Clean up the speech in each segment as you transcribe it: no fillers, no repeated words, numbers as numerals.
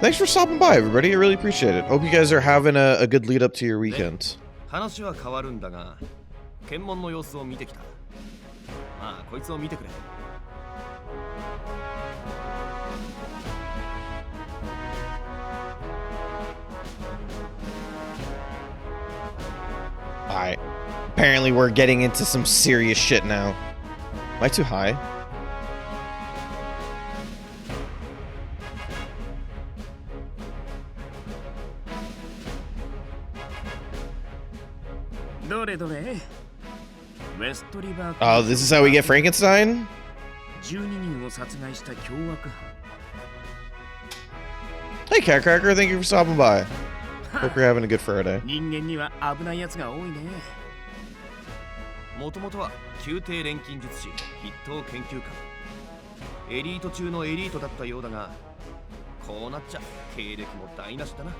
Thanks for stopping by, everybody. I really appreciate it. Hope you guys are having a good lead up to your weekend. 話は変わるんだが、検問の様子を見てきた。まあ、こいつを見てくれ。Alright. Apparently we're getting into some serious shit now. Am I too high? Oh, this is how we get Frankenstein? Hey, Cat Cracker, thank you for stopping by. Hope you're having a good Friday. もともとは宮廷錬金術師筆頭研究家エリート中のエリートだったようだがこうなっちゃ経歴も台無しだな。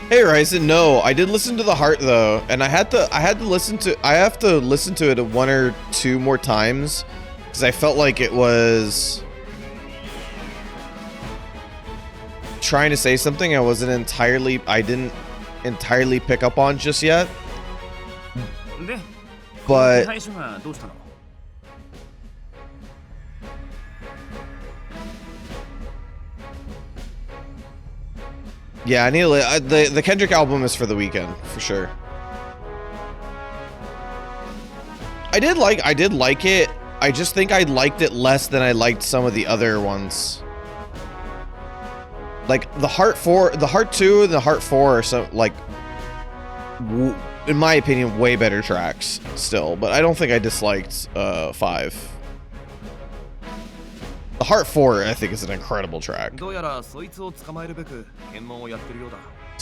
Hey Ryzen, no, I did listen to the heart though, and I have to listen to it one or two more times because I felt like it was trying to say something I didn't entirely pick up on just yet. But yeah, I need to, the Kendrick album is for the weekend for sure. I did like it. I just think I liked it less than I liked some of the other ones. Like the Heart 2 and the Heart 4 are some, like, in my opinion, way better tracks still, but I don't think I disliked 5. The Heart 4, I think, is an incredible track. So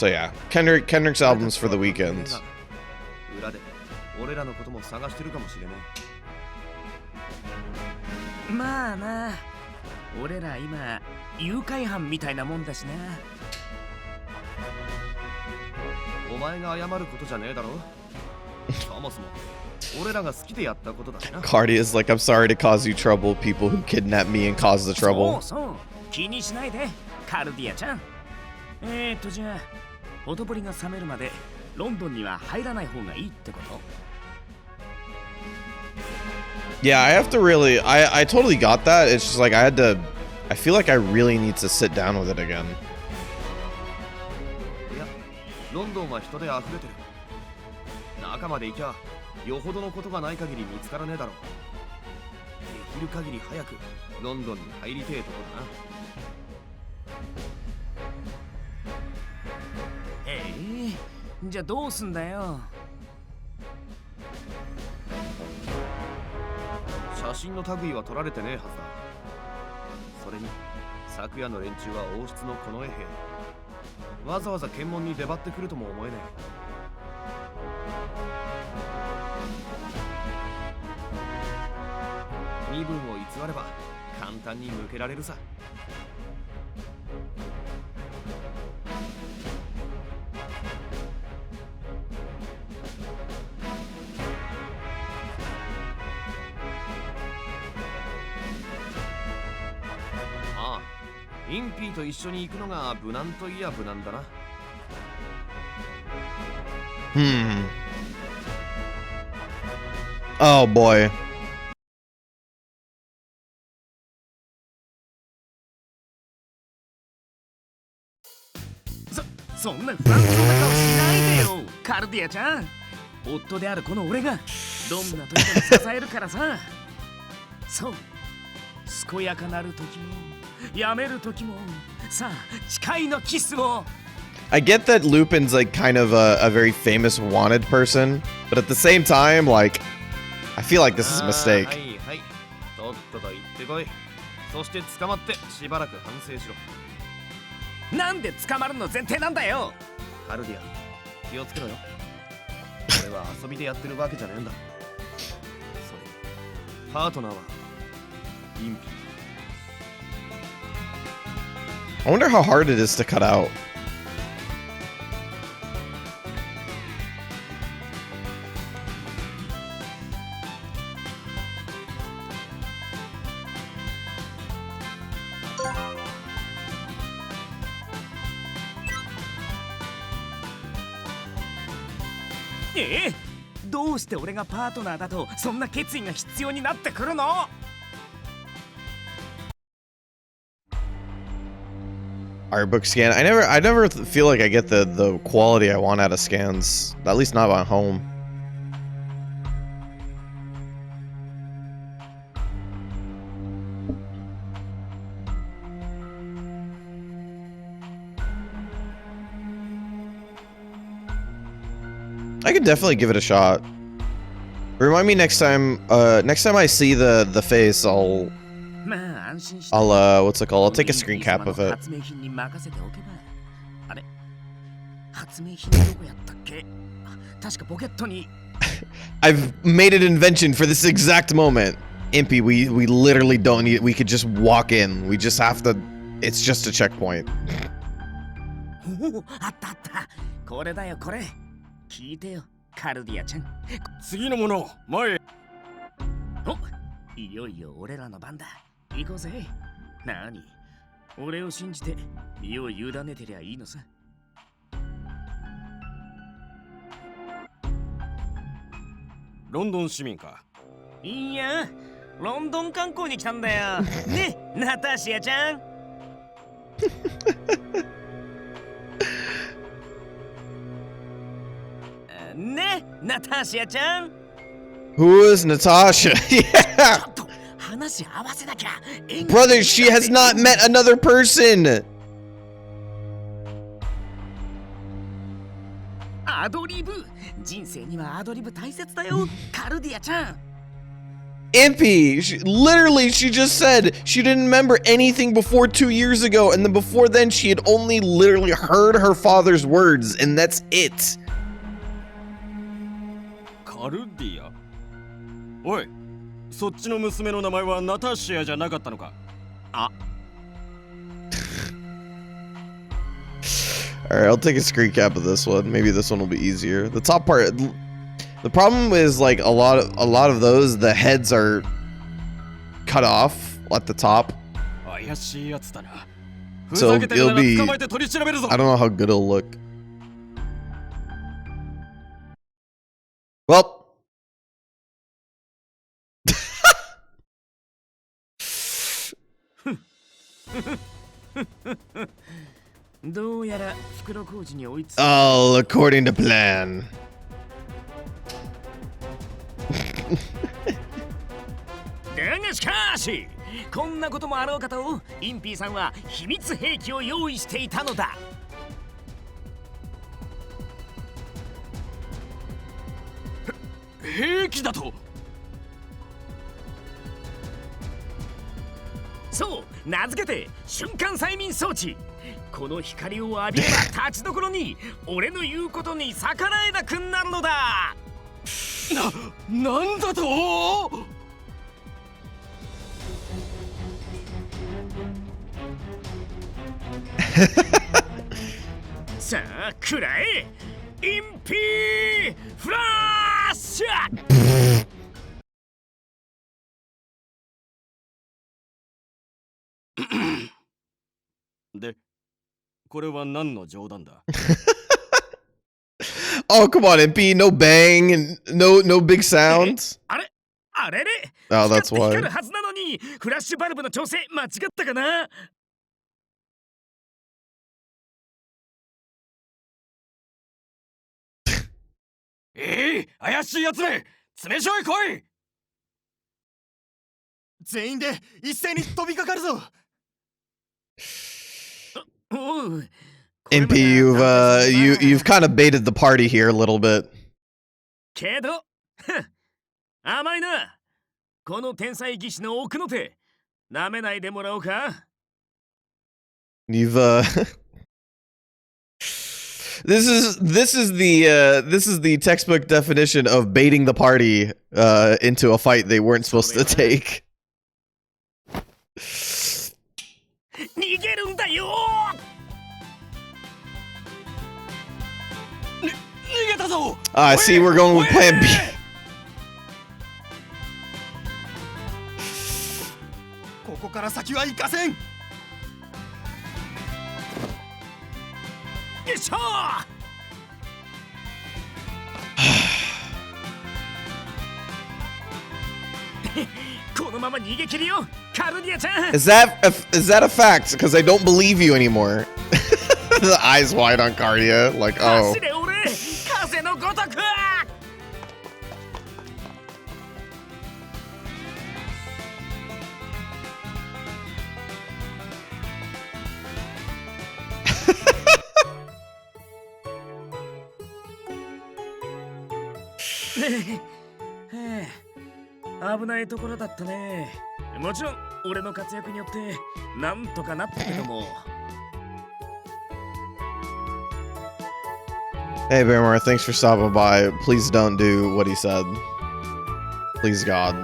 yeah, Kendrick's albums for the weekend. まあな、俺ら今誘拐犯みたいなもんだしな。お前が謝ることじゃねえだろ。そもそも俺らが好きでやったことだしな。Cardi is like, I'm sorry to cause you trouble, people who kidnap me and cause the trouble. そうそう、気にしないで、カルディアちゃん。じゃあ、ほとぼりが冷めるまでロンドンには入らない方がいいってこと？ Yeah, I have to really, I totally got that. It's just like I feel like I really need to sit down with it again. いや、ロンドンは人で溢れてる。中まで行きゃ、よほどのことがない限り見つからねえだろう。できる限り早くロンドンに入りてえとこだな。じゃあどうすんだよ。写真の類は撮られてねえはずだ。それに昨夜の連中は王室の近衛兵。わざわざ検問に出張ってくるとも思えねえ。身分を偽れば簡単に抜けられるさ。インピーと一緒に行くのが無難といや無難だな。Oh boy. そんな不安そうな顔しないでよ、カルディアちゃん。夫であるこの俺がどんな時でも支えるからさ。そう、健やかなる時もやめる時もさあ誓いのキスを。 I get that Lupin's like kind of a very famous wanted person, but at the same time, like, I feel like this is a mistake. はいはい、とっとと言ってこい。そして捕まってしばらく反省しろ。なんで捕まるの前提なんだよ。カルディア、気をつけろよ。俺は遊びでやってるわけじゃねえんだ。それ、パートナーはインピー。 I wonder how hard it is to cut out. ええ、どうして俺がパートナーだとそんな決意が必要になってくるの？ Art book scan. I never feel like I get the quality I want out of scans. At least not at home. I could definitely give it a shot. Remind me next time I see the face, I'll what's it called? I'll take a screen cap of it. I've made an invention for this exact moment. Impy, we literally don't need, we could just walk in. We just have to, it's just a checkpoint. 聞いてよ、カルディアちゃん。次のもの、前へ。お、いよいよ俺らの番だ。行こうぜ。なに、俺を信じて身を委ねてりゃいいのさ。ロンドン市民か。いや、ロンドン観光に来たんだよ。ね、ナターシアちゃん。ね、ナターシアちゃん。Who is Natasha? Yeah. Brother, she has not met another person. アドリブ、人生にはアドリブ大切だよ、カルディアちゃん。Impy, she just said she didn't remember anything before 2 years ago, and then before then she had only literally heard her father's words, and that's it. カルディア。おい、そっちの娘の名前はナターシアじゃなかったのか？あ。Alright, I'll take a screen cap of this one. Maybe this one will be easier. The top part, the problem is like a lot of those, the heads are cut off at the top. So it'll be, I don't know how good it'll look. Well. どうやら袋小路に追いつい All according to plan. だがしかし、こんなこともあろうかと、インピーさんは秘密兵器を用意していたのだ。兵器だと？そう、名付けて瞬間催眠装置。この光を浴びれば立ちどころに俺の言うことに逆らえなくなるのだ。なんだと？さあ、食らえ、インピーフラッシュ。で、これは何の冗談だ？ Oh, come on, MP, no bang and no big sounds. あれ、あれれ。Oh, that's why. 光るはずなのに、フラッシュバルブの調整間違ったかな？怪しいやつめ、詰め所へ来い。全員で一斉に飛びかかるぞ。MP, you've kind of baited the party here a little bit. けど、甘いな。この天才技師の奥の手、舐めないでもらおうか。You've this is the textbook definition of baiting the party into a fight they weren't supposed to take. 逃げるんだよ。逃げたぞ。I see we're going with plan B. ここから先は行かせん。よいしょ。のまま逃げ切るよカルディアちゃん。 Is that a fact? Because I don't believe you anymore. The eyes wide on Cardia, like, oh. 走れ俺風のごとく。危ないところだったね。もちろん俺の活躍によってなんとかなったけども。Hey, Bearmore, thanks for stopping by. Please don't do what he said. Please, God.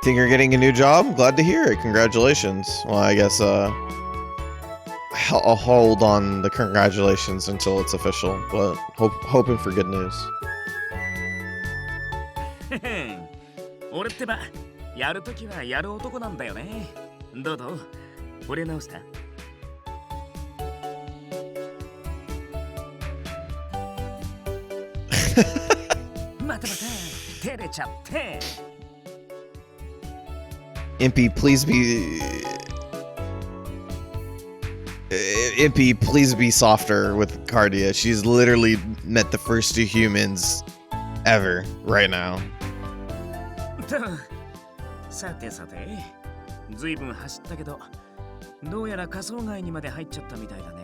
Think you're getting a new job? Glad to hear it. Congratulations. Well, I guess, I'll hold on the congratulations until it's official, but hoping for good news. 俺ってばやるときはやる男なんだよね。どうぞ惚れ直した。またまた照れちゃって。Impy, please be... Impy, please be softer with Cardia. She's literally met the first 2 humans ever right now. さてさて、ずいぶん走ったけど、どうやら仮想外にまで入っちゃったみたいだね。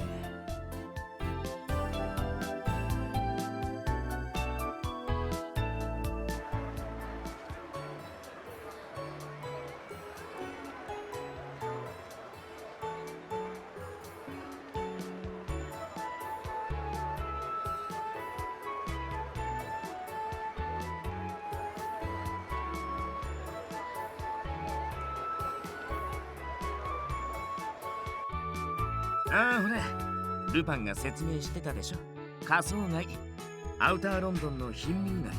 ああほら、ルパンが説明してたでしょ。仮想街、アウターロンドンの貧民街。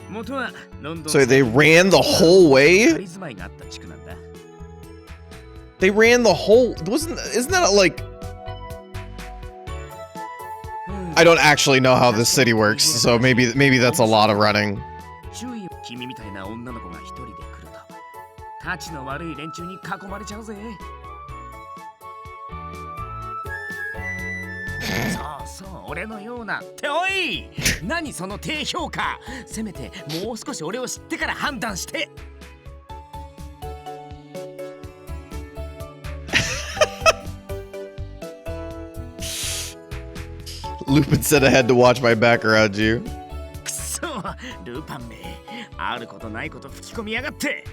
元はロンドン。So they ran the whole way? 仮住まいがあった地区なんだ。They ran the whole... Isn't that like... I don't actually know how this city works, so maybe that's a lot of running. 注意、君みたいな女の子が一人で来ると、タチの悪い連中に囲まれちゃうぜ。そうそう、俺のような。っておい何その低評価。せめてもう少し俺を知ってから判断して。Lupin said I had to watch my back around you. くそ、ルパンめ、あることないこと吹き込みやがって。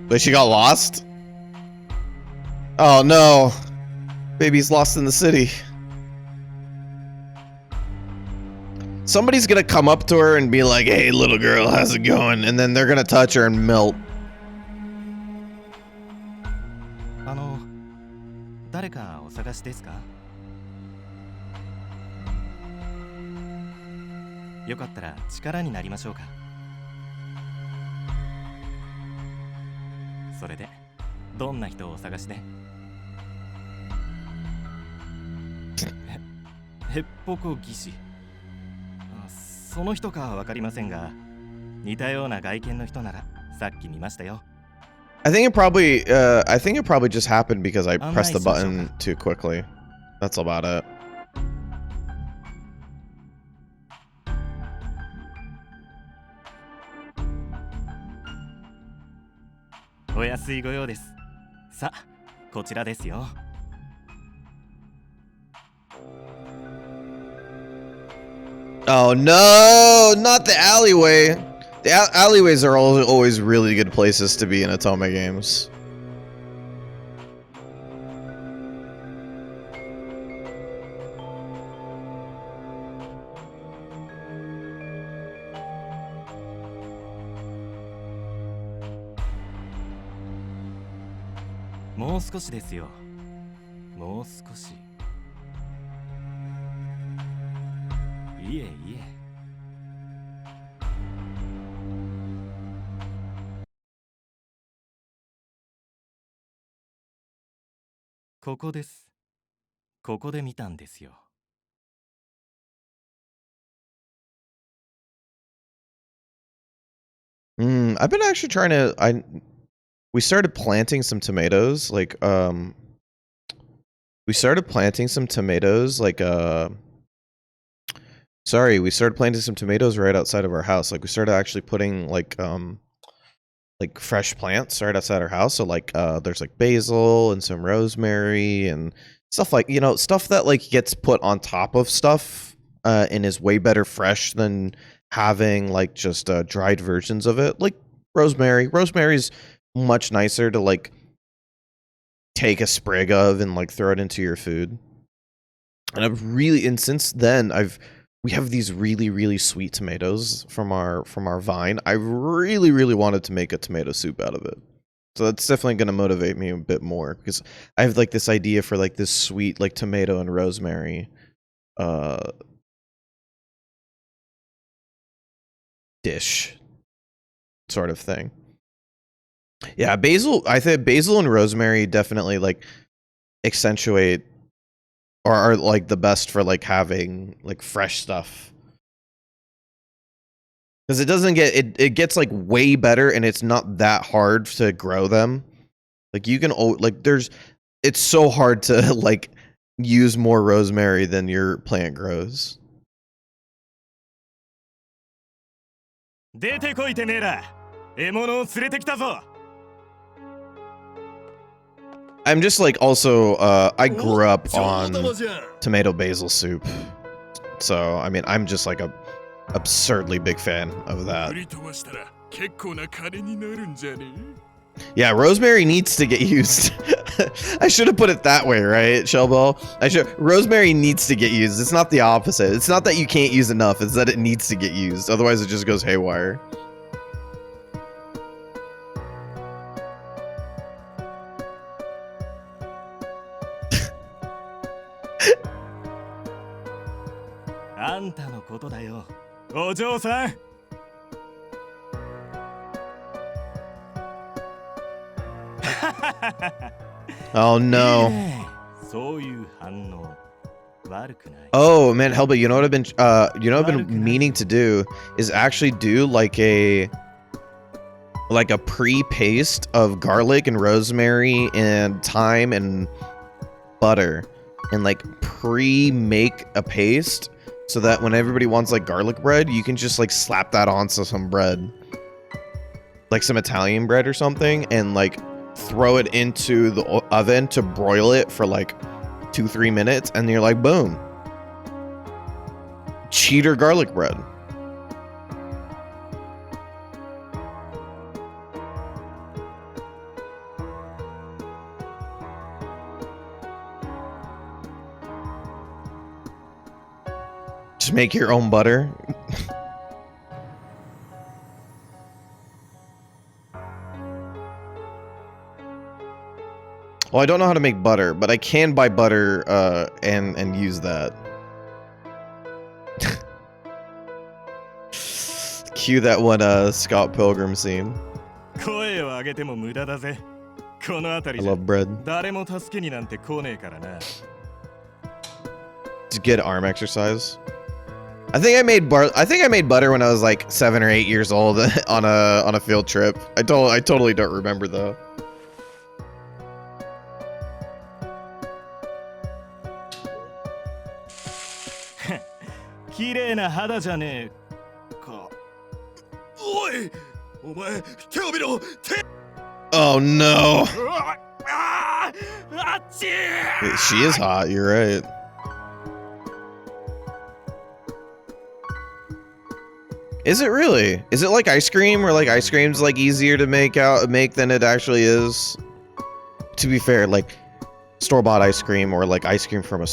But she got lost? Oh no. Baby's lost in the city. Somebody's gonna come up to her and be like, hey little girl, how's it going? And then they're gonna touch her and melt. 誰かお探しですか？よかったら力になりましょうか。それでどんな人をお探しで？へっぽこ技師。その人かわかりませんが、似たような外見の人ならさっき見ましたよ。I think it probably just happened because I pressed the button too quickly. That's about it. お安いご用です。さあ、こちらですよ。Oh no, not the alleyway. The alleyways are always really good places to be in Otome games. もう少しですよ。もう少し。いえいえ。ここです。ここで見たんですよ。I've been actually trying to. We started planting some tomatoes. We started planting some tomatoes. We started planting some tomatoes right outside of our house. Like we started actually putting like fresh plants right outside our house. So there's like basil and some rosemary and stuff like, you know, stuff that like gets put on top of stuff and is way better fresh than having like just dried versions of it. Like rosemary. Rosemary's much nicer to like take a sprig of and like throw it into your food. And since then we have these really, really sweet tomatoes from our vine. I really, really wanted to make a tomato soup out of it. So that's definitely going to motivate me a bit more because I have like this idea for like this sweet like tomato and rosemary dish sort of thing. Yeah, I think basil and rosemary definitely like accentuate or are like the best for like having like fresh stuff. Because it doesn't get it gets like way better and it's not that hard to grow them. Like you can it's so hard to like use more rosemary than your plant grows. 出てこいてめえら。獲物を連れてきたぞ。I'm just like also I grew up on tomato basil soup. So I mean I'm just like a absurdly big fan of that. Yeah, rosemary needs to get used. I should have put it that way, right, Shellball? Rosemary needs to get used. It's not the opposite. It's not that you can't use enough, it's that it needs to get used. Otherwise it just goes haywire. Oh no. Oh man, Helba, you know what I've been meaning to do is actually do like a pre-paste of garlic and rosemary and thyme and butter and like pre-make a paste so that when everybody wants like garlic bread, you can just like slap that onto some bread. Like some Italian bread or something and like throw it into the oven to broil it for like 2-3 minutes and you're like boom. Cheater garlic bread. Just make your own butter. Well, I don't know how to make butter, but I can buy butter and use that. Cue that one Scott Pilgrim scene. I love bread. It's good arm exercise. I think I made butter when I was like 7 or 8 years old on a field trip. I totally don't remember though. Oh no. She is hot, you're right. Is it really? Is it like ice cream where like ice cream's like easier to make than it actually is? To be fair, like store-bought ice cream or like ice cream from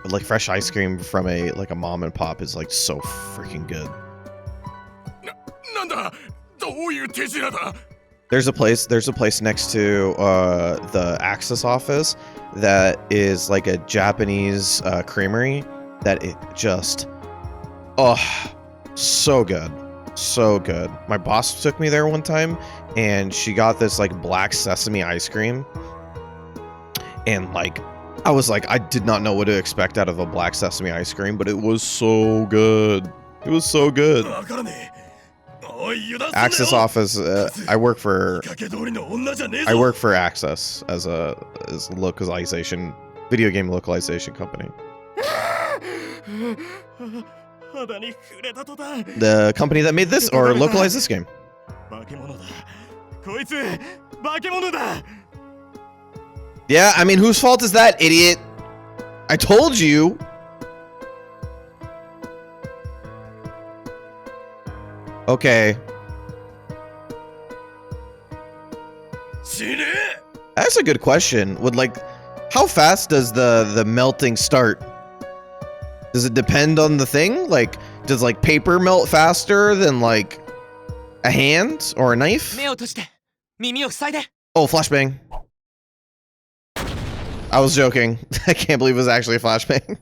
like fresh ice cream from a mom and pop is like so freaking good. There's a place next to the Axis office that is like a Japanese creamery that it just so good. So good. My boss took me there one time and she got this like black sesame ice cream. And like I was like, I did not know what to expect out of a black sesame ice cream, but it was so good. It was so good. Access office. I work for Access as localization, video game localization company. The company that made this or localized this game. Yeah, I mean, whose fault is that, idiot? I told you. Okay. That's a good question. Would like, how fast does the melting start? Does it depend on the thing? Like, does like paper melt faster than like a hand or a knife? Oh, flashbang. I was joking. I can't believe it was actually a flashbang.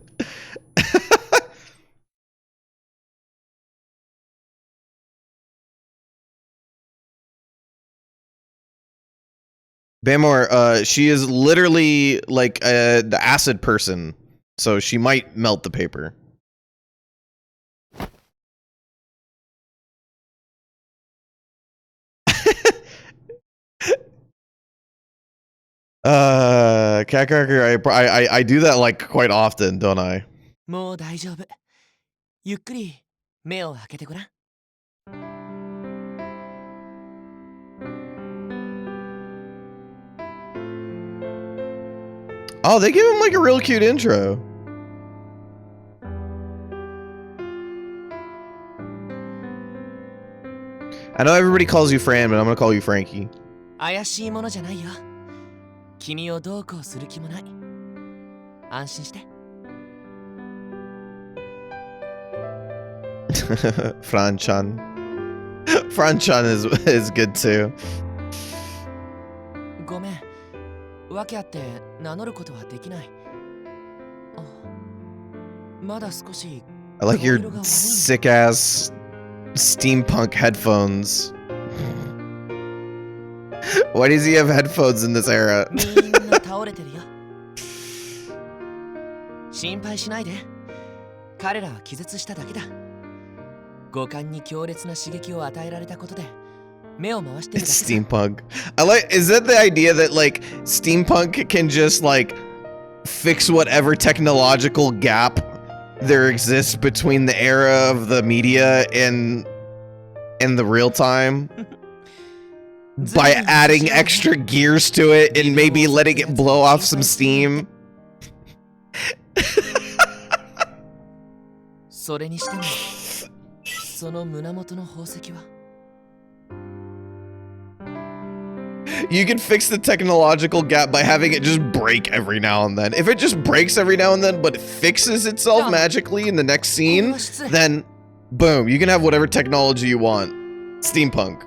Bamor, she is literally like the acid person, so she might melt the paper. Cat Cracker, I do that like quite often, don't I? もう大丈夫。ゆっくり目を開けてごらん。Oh, they give him like a real cute intro. I know everybody calls you Fran, but I'm gonna call you Frankie. 怪しいものじゃないよ。君をどうこうする気もない。安心して。Fran-chan. Fran-chan is good too. ごめん。訳あって名乗ることはできない。あ、まだ少し。I like your sick ass steampunk headphones. Why does he have headphones in this era? みんな倒れてるよ。心配しないで。彼らは気絶しただけだ。五感に強烈な刺激を与えられたことで目を回してるだけだ。It's steampunk. I like. Is that the idea that like steampunk can just like fix whatever technological gap there exists between the era of the media and the real time by adding extra gears to it and maybe letting it blow off some steam? それにしてもその胸元の宝石は You can fix the technological gap by having it just break every now and then. If it just breaks every now and then, but it fixes itself magically in the next scene, then boom, you can have whatever technology you want. Steampunk.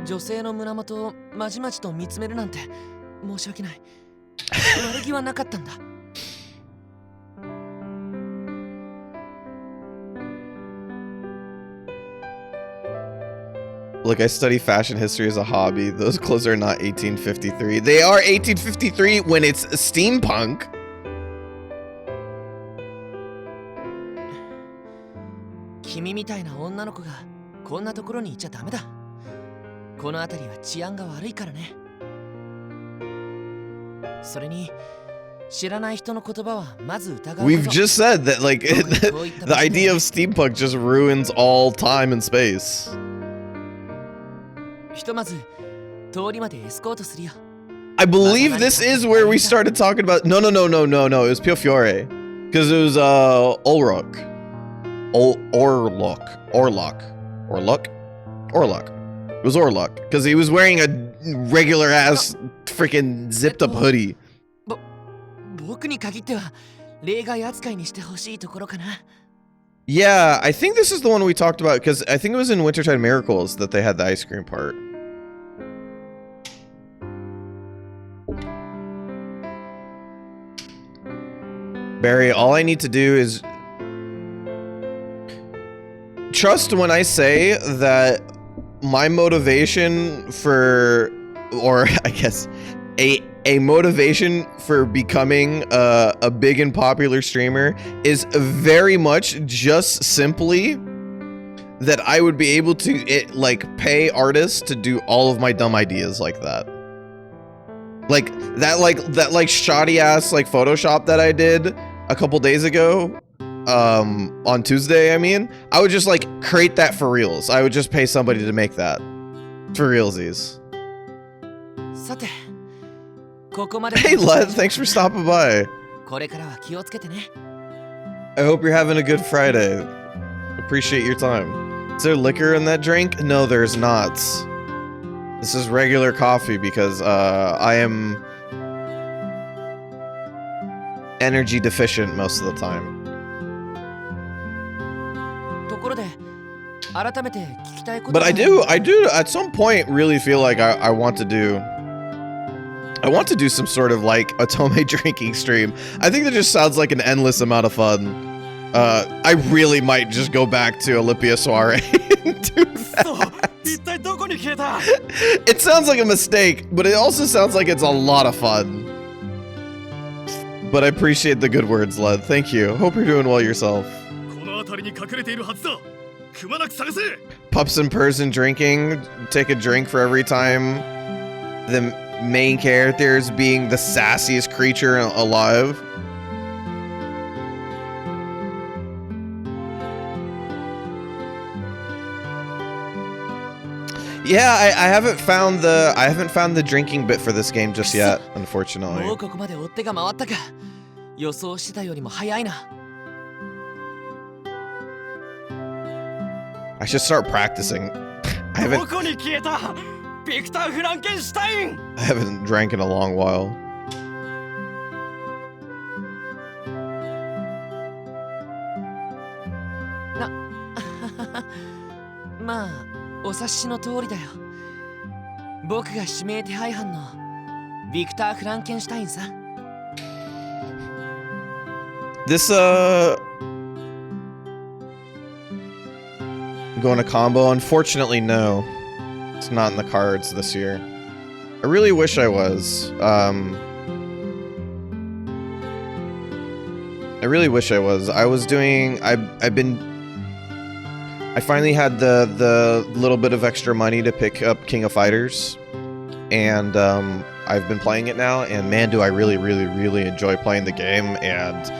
女性の胸元をまじまじと見つめるなんて申し訳ない。悪気はなかったんだ。Look, I study fashion history as a hobby. Those clothes are not 1853. They are 1853 when it's steampunk. 君みたいな女の子がこんなところにいちゃダメだ。この辺りは治安が悪いからね。それに知らない人の言葉はまず疑う。We've just said that like the idea of steampunk just ruins all time and space. ひとまず通りまでエスコートするよ。I believe this is where we started talking about. No. It was Piofiore, because it was Orlok. It was Orlok, because he was wearing a regular ass freaking zipped up hoodie. 僕に限っては例外扱いにしてほしいところかな。Yeah, I think this is the one we talked about, because I think it was in Wintertide Miracles that they had the ice cream part. Barry, all I need to do is trust when I say that my motivation for, or I guess a motivation for becoming a big and popular streamer is very much just simply that I would be able to pay artists to do all of my dumb ideas like that. Like that shoddy ass Photoshop that I did a couple days ago on Tuesday, I mean, I would just create that for reals. I would just pay somebody to make that for realsies. Hey Led, thanks for stopping by. I hope you're having a good Friday. Appreciate your time. Is there liquor in that drink? No, there's not. This is regular coffee because I am energy deficient most of the time. But I do at some point really feel like I want to do some sort of Otome drinking stream. I think that just sounds like an endless amount of fun. I really might just go back to Olympia Soiree and do that. It sounds like a mistake, but it also sounds like it's a lot of fun. But I appreciate the good words, Led. Thank you. Hope you're doing well yourself. Pups and person drinking. Take a drink for every time the main character is being the sassiest creature alive. Yeah, I haven't found the drinking bit for this game just yet, unfortunately. I should start practicing. I haven't drank in a long while. This going to combo? Unfortunately, no. It's not in the cards this year. I really wish I was. I really wish I was. I finally had the little bit of extra money to pick up King of Fighters, and I've been playing it now, and man, do I really enjoy playing the game, and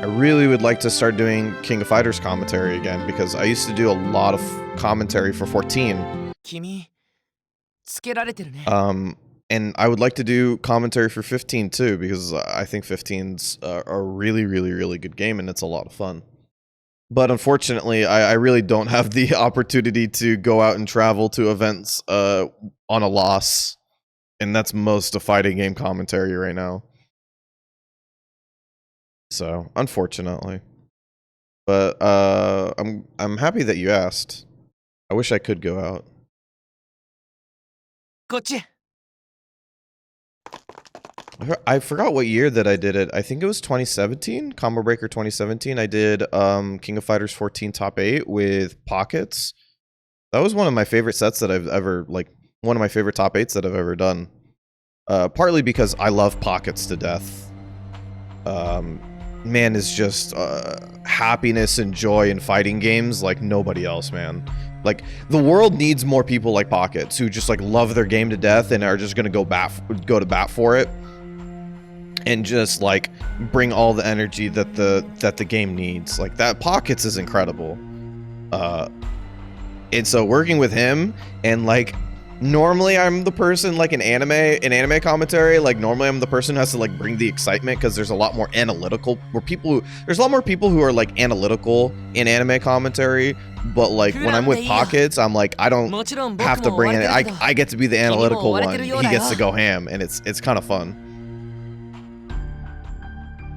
I really would like to start doing King of Fighters commentary again, because I used to do a lot of commentary for 14. And I would like to do commentary for 15 too, because I think 15's a really good game, and it's a lot of fun. But unfortunately, I really don't have the opportunity to go out and travel to events on a loss, and that's most of fighting game commentary right now. So, unfortunately. But I'm happy that you asked. I wish I could go out. I forgot what year that I did it. I think it was 2017, Combo Breaker 2017. I did King of Fighters 14 top 8 with Pockets. That was one of my favorite sets that I've ever, one of my favorite top 8s that I've ever done. Partly because I love Pockets to death. Man is just happiness and joy in fighting games like nobody else, man. Like, the world needs more people like Pockets who just love their game to death and are just gonna go to bat for it, and just bring all the energy that the game needs. That Pockets is incredible. And so working with him, and normally I'm the person in anime commentary, normally I'm the person who has to bring the excitement, because there's a lot more analytical there's a lot more people who are analytical in anime commentary, but when I'm with Pockets, I'm I don't have to bring it. I get to be the analytical one. He gets to go ham, and it's kind of fun.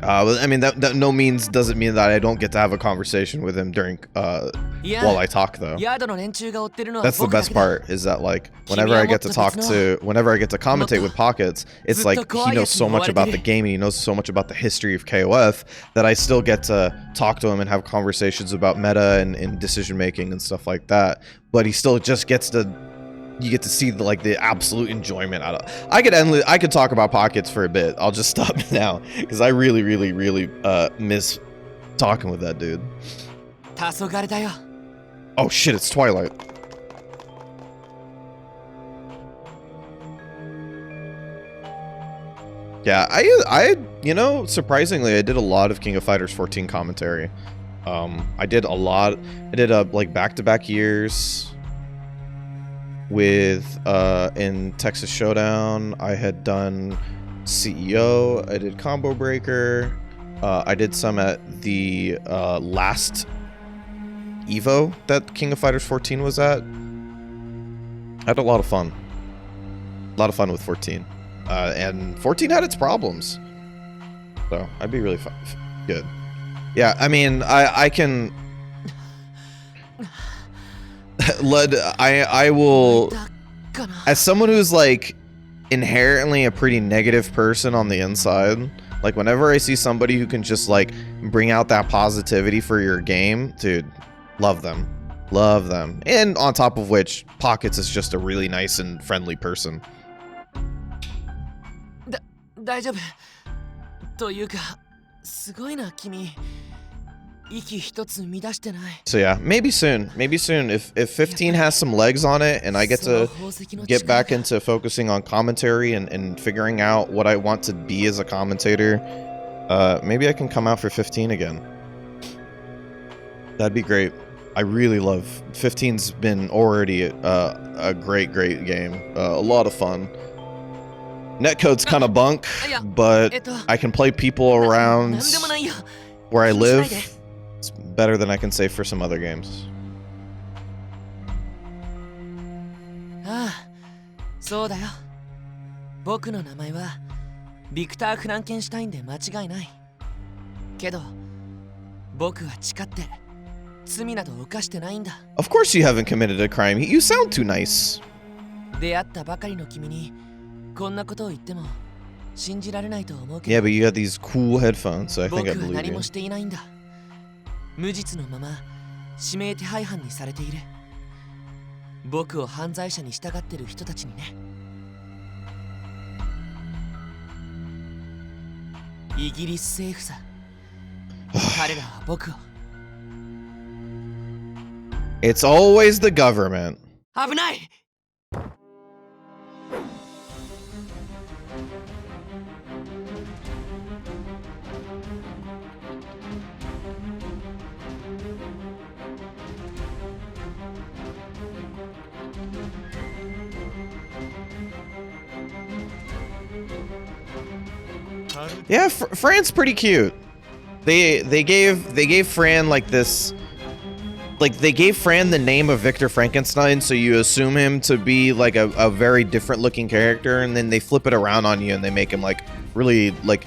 I mean, that no means doesn't mean that I don't get to have a conversation with him during while I talk though. ヤードの連中が追ってるのは That's the 僕だ best けだ part is that like whenever I get to talk to whenever I get to commentate with Pockets, it's like he knows so much about the game and he knows so much about the history of KOF that I still get to talk to him and have conversations about meta and decision making and stuff like that. But he still just gets to you get to see the, like the absolute enjoyment out of I could talk about Pockets for a bit. I'll just stop now because I really miss talking with that dude. 黄昏だよ Oh shit, it's Twilight. Yeah, I you know, surprisingly I did a lot of King of Fighters 14 commentary. I did a lot. I did like back-to-back years with in Texas Showdown. I had done CEO, I did Combo Breaker. I did some at the last Evo that King of Fighters 14 was at. I had a lot of fun. A lot of fun with 14. And 14 had its problems. So I'd be really good. Yeah, I mean, I can... I will... As someone who's like inherently a pretty negative person on the inside, like whenever I see somebody who can just like bring out that positivity for your game, dude, love them. Love them. And on top of which, Pockets is just a really nice and friendly person. 大丈夫というかすごいな君息一つ乱してない So yeah, maybe soon. Maybe soon. If 15 has some legs on it and I get to get back into focusing on commentary and figuring out what I want to be as a commentator, maybe I can come out for 15 again. That'd be great. I really love 15's been already a great game. A lot of fun. Netcode's kind of bunk, but I can play people around where I live. It's better than I can say for some other games. ああそうだよ僕の名前はビクター・フランケンシュタインで間違いないけど僕は誓って罪など犯してないんだ Of course you haven't committed a crime. You sound too nice. 出会ったばかりの君にこんなことを言っても信じられないと思うけ Yeah, ど but you got these cool headphones, so I 僕 think I は believe 何 you. もしていないんだ無実のまま指名手配犯にされている僕を犯罪者に従ってる人たちにねイギリス政府さ彼らは僕を It's always the government. 危ない Yeah, Fran's pretty cute. They gave Fran like this, like they gave Fran the name of Victor Frankenstein, so you assume him to be like a very different looking character, and then they flip it around on you and they make him like really like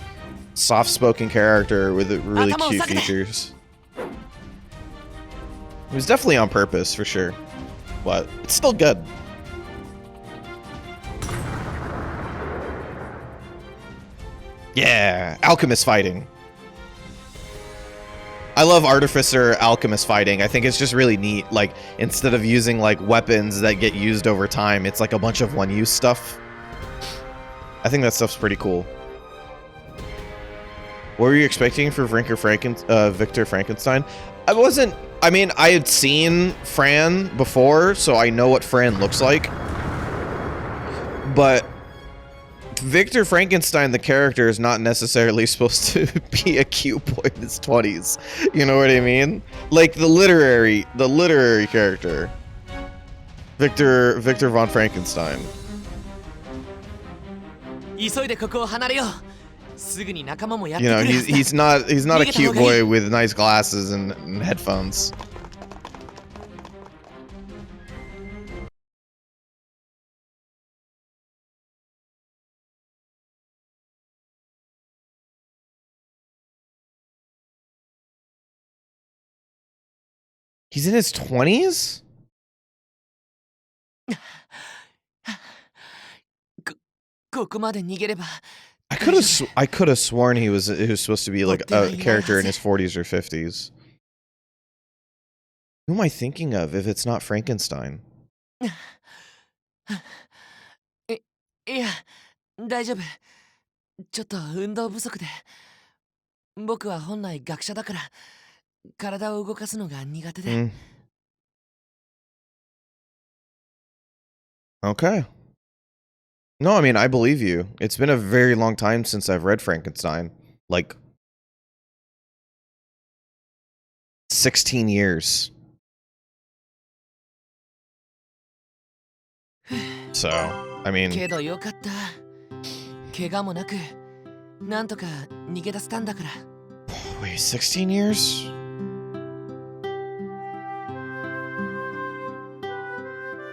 soft-spoken character with really cute features. It was definitely on purpose for sure, but it's still good. Yeah, alchemist fighting. I love artificer alchemist fighting. I think it's just really neat. Like, instead of using like weapons that get used over time, it's like a bunch of one-use stuff. I think that stuff's pretty cool. What were you expecting for Victor Frankenstein? I mean, I had seen Fran before, so I know what Fran looks like. But Victor Frankenstein, the character, is not necessarily supposed to be a cute boy in his 20s. You know what I mean? Like the literary character. Victor von Frankenstein. 急いでここを離れようすぐに仲間もやって You く know, るはずだ he's not a cute boy with nice glasses and headphones. He's in his 20s? ここまで逃げれば I could have sworn he was supposed to be like a character in his 40s or 50s. Who am I thinking of if it's not Frankenstein? いや大丈夫ちょっと運動不足で僕は本来学者だから体を動かすのが苦手で Okay. No, I mean, I believe you. It's been a very long time since I've read Frankenstein. Like 16 years. So, I mean... けどよかった怪我もなくなんとか逃げ出せたんだから Wait, 16 years?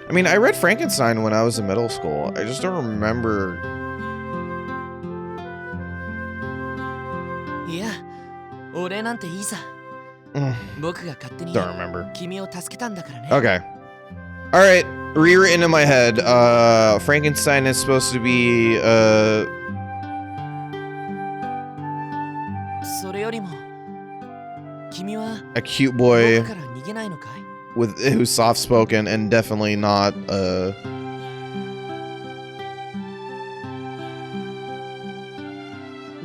I mean, I read Frankenstein when I was in middle school. I just don't remember. いや俺なんていいさ 僕が勝手に Don't remember. 君を助けたんだからね Okay. Alright, rewritten in my head. Frankenstein is supposed to be, それよりも君は a cute boy 僕から逃げないのかい who's soft-spoken and definitely not,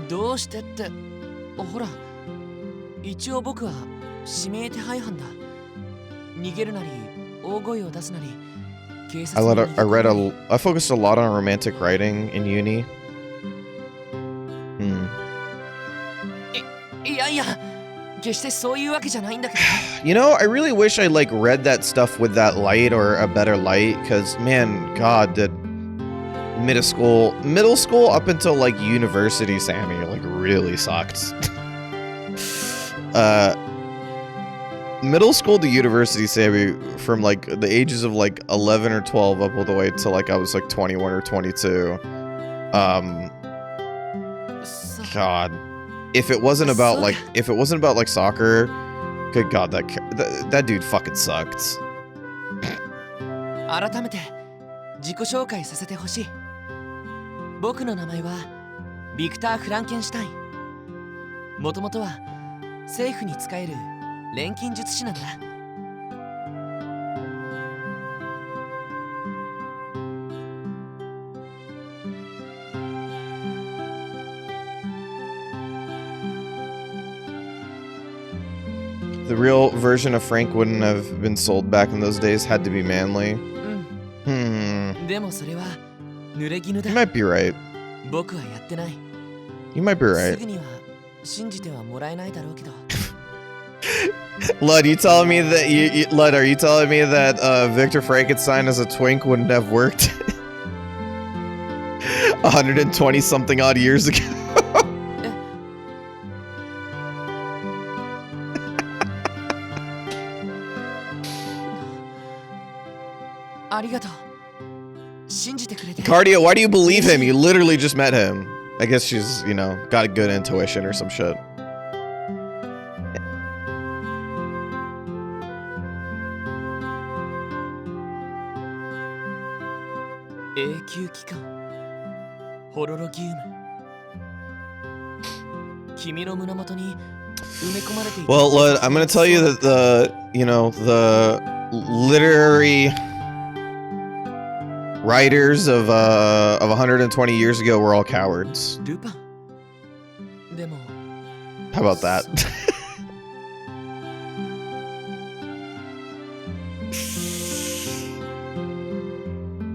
どうしてってほら一応僕は指名手配犯だ逃げるなり大声を出すなり警察 I focused a lot on romantic writing in uni. いやいや決してそういうわけじゃないんだけど You know, I really wish I like read that stuff with that light or a better light, because man, God, did middle school up until like university, Sammy, like really sucked. Middle school to university, Sammy, from like the ages of like 11 or 12 up all the way to like I was like 21 or 22. God. If it wasn't about like soccer, good God, that dude fucking sucked. 改めて自己紹介させてほしい僕の名前はビクター・フランケンシュタインもともとは政府に仕える錬金術師なんだThe real version of Frank wouldn't have been sold back in those days, had to be manly. でもそれは濡れ衣だ You might be right. 僕はやってない You might be す right. ぐには信じてはもらえないだろうけど Lud, you telling me that Lud, are you telling me that Victor Frankenstein as a twink wouldn't have worked 120 something odd years ago? ありがとう信じてくれて Cardio, why do you believe him? You literally just met him. I guess she's, you know, got a good intuition or some shit. 永久期間ホロロギウム君の胸元に埋め込まれていた Well, Lud, I'm gonna tell you that the literary writers of 120 years ago were all cowards. ルパンでも How about that?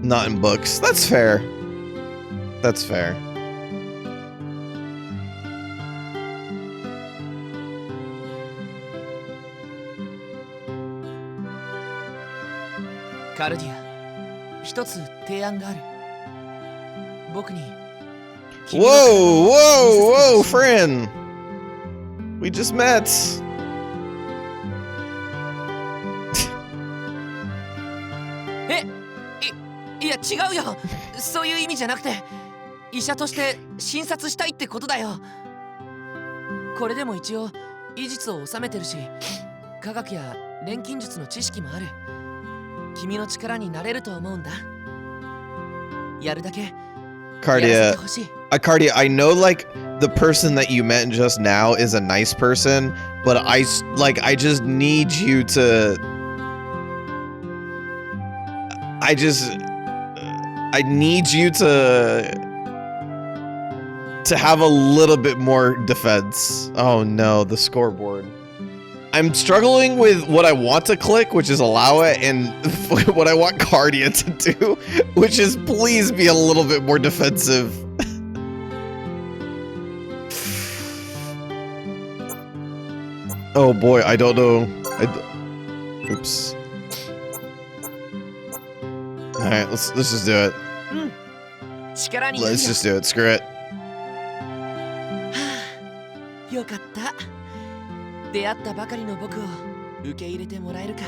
Not in books. That's fair. That's fair. カルディア一つ提案がある僕に Whoa, whoa, whoa, friend. We just met. いや違うよそういう意味じゃなくて医者として診察したいってことだよこれでも一応医術を収めてるし科学や錬金術の知識もある。君の力になれると思うんだ。やるだけやらせ Cardia, てほしい。 Cardia, I know like the person that you met just now is a nice person, but I just need you to. I need you to have a little bit more defense. Oh no, the scoreboard. I'm struggling with what I want to click, which is allow it, and what I want Cardia to do, which is please be a little bit more defensive. Oh boy, I don't know. Oops. All right, let's just do it. 力になるよ。 Let's just do it. Screw it. よかった。出会ったばかりの僕を受け入れてもらえるか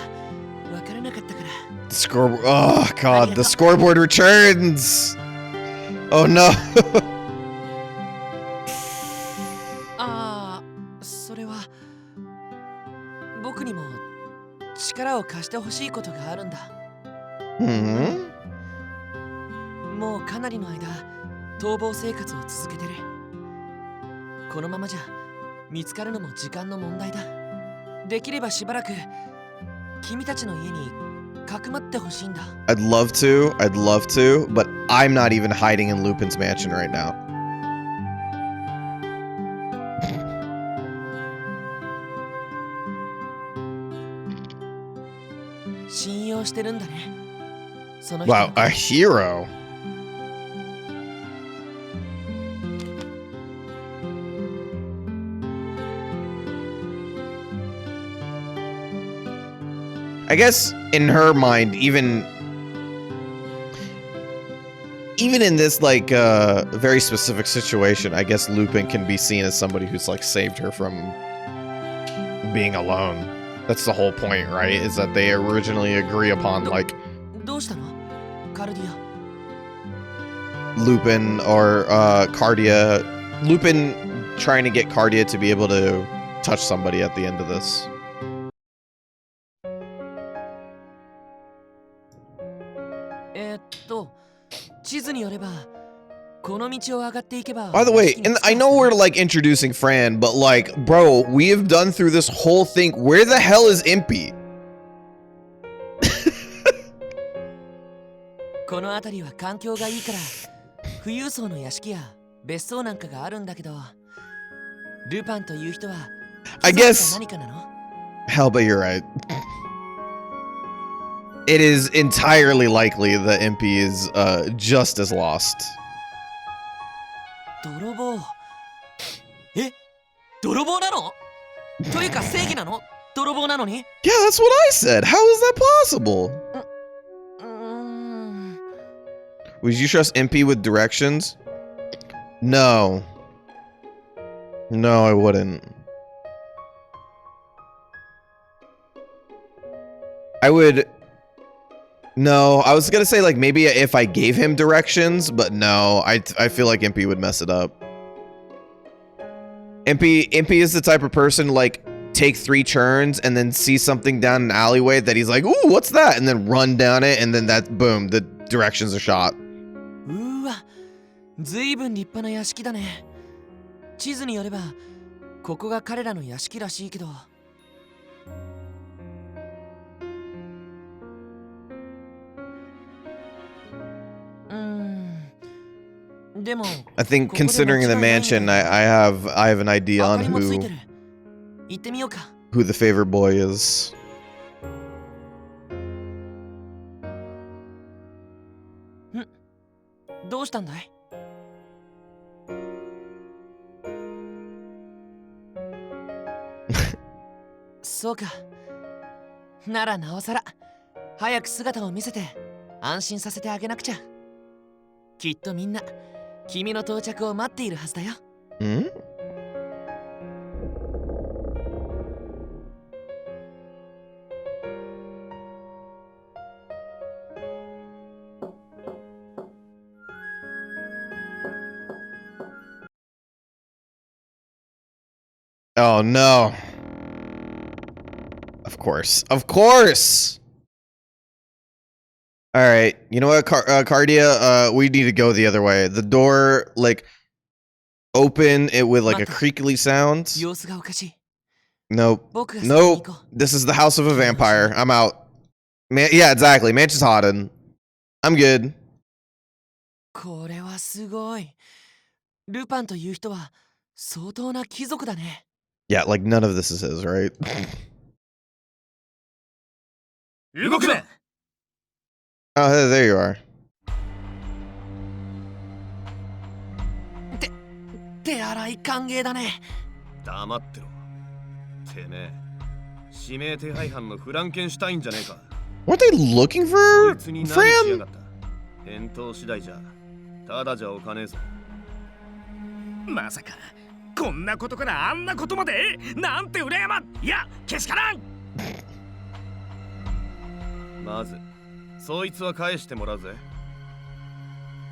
わからなかったから。 The scoreboard. Oh god, the scoreboard returns. Oh no. ああ、それは僕にも力を貸してほしいことがあるんだ。Hmm. もうかなりの間逃亡生活を続けてる。このままじゃ見つかるのも時間の問題だ。できればしばらく君たちの家にかくまってほしいんだ。 I'd love to, but I'm not even hiding in Lupin's mansion right now. 信用してるんだね。その人 Wow, a hero. I guess in her mind, even in this like very specific situation, I guess Lupin can be seen as somebody who's like saved her from being alone. That's the whole point, right? Is that they originally agree upon like どうしたのカルディア。 Lupin or Cardia. Lupin trying to get Cardia to be able to touch somebody at the end of this. 地図によればこの道を上がっていけば。 By the way, and I know we're like introducing Fran, but like, bro, we have done through this whole thing. Where the hell is Impy? この辺りは環境がいいから富裕層の屋敷や別荘なんかがあるんだけど、ルパンという人は I guess 何かなの？ hell, but you're right. It is entirely likely that Impy is just as lost. 泥棒。え？泥棒なの？というか正義なの？泥棒なのに？ Yeah, that's what I said. How is that possible? Would you trust Impy with directions? No. No, I wouldn't. I would... No, I was gonna say like maybe if I gave him directions, but no, I feel like Impy would mess it up. Impy is the type of person like take 3 turns and then see something down an alleyway that he's like, ooh, what's that? And then run down it, and then that boom, the directions are shot. うわ、ずいぶん立派な屋敷だね。地図によればここが彼らの屋敷らしいけど。でも I think considering the mansion, I have an idea on 明かりもついてる。行ってみようか。 who the favorite boy is. どうしたんだい？そうか。ならなおさら早く姿を見せて安心させてあげなくちゃ。きっとみんな君の到着を待っているはずだよ。Hmm? Oh no. A Of course. Of course! Alright, you know what, Cardia? We need to go the other way. The door, like, open it with, like, a creakly sound. 様子がおかしい。 Nope. 僕が先に行こ Nope. This is the house of a vampire. I'm out. Man, yeah, exactly. Mansion's hotted. I'm good. う。これはすごい。ルパンという人は相当な貴族だね。 Yeah, like, none of this is his, right? 動くな。 Oh, there you are. 手荒い歓迎だね。 黙ってろ。てめえ、指名手配犯のフランケンシュタインじゃねえか。 Weren't they looking そ for いつに何しや Fran? がった。返答次第じゃ、ただじゃおかねえぞ。まさかこんなことからあんなことまでなんて羨まいやけしからん。まずそいつは返してもらうぜ。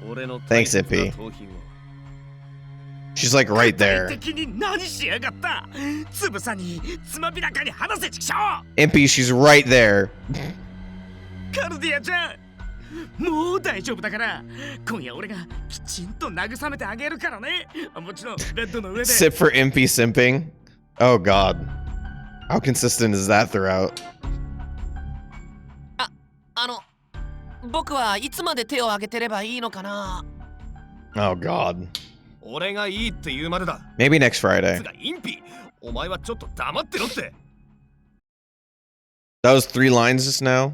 俺の Thanks, Ippy. 盗品を。 She's like right 具 there. 体的に何しやがった。つぶさにつまびらかに話せちくしょう。 Impy, she's right there. カルディアちゃん、もう大丈夫だから今夜俺がきちんと慰めてあげるからね。もちろんベッドの上で。 Sip for Impy simping? Oh god. How consistent is that throughout? 僕はいつまで手を挙げてればいいのかな。 Oh god. 俺がいいって言うまでだ。 Maybe next つ Friday. がインピ、お前はちょっと黙ってろって。 That was 3 lines just now.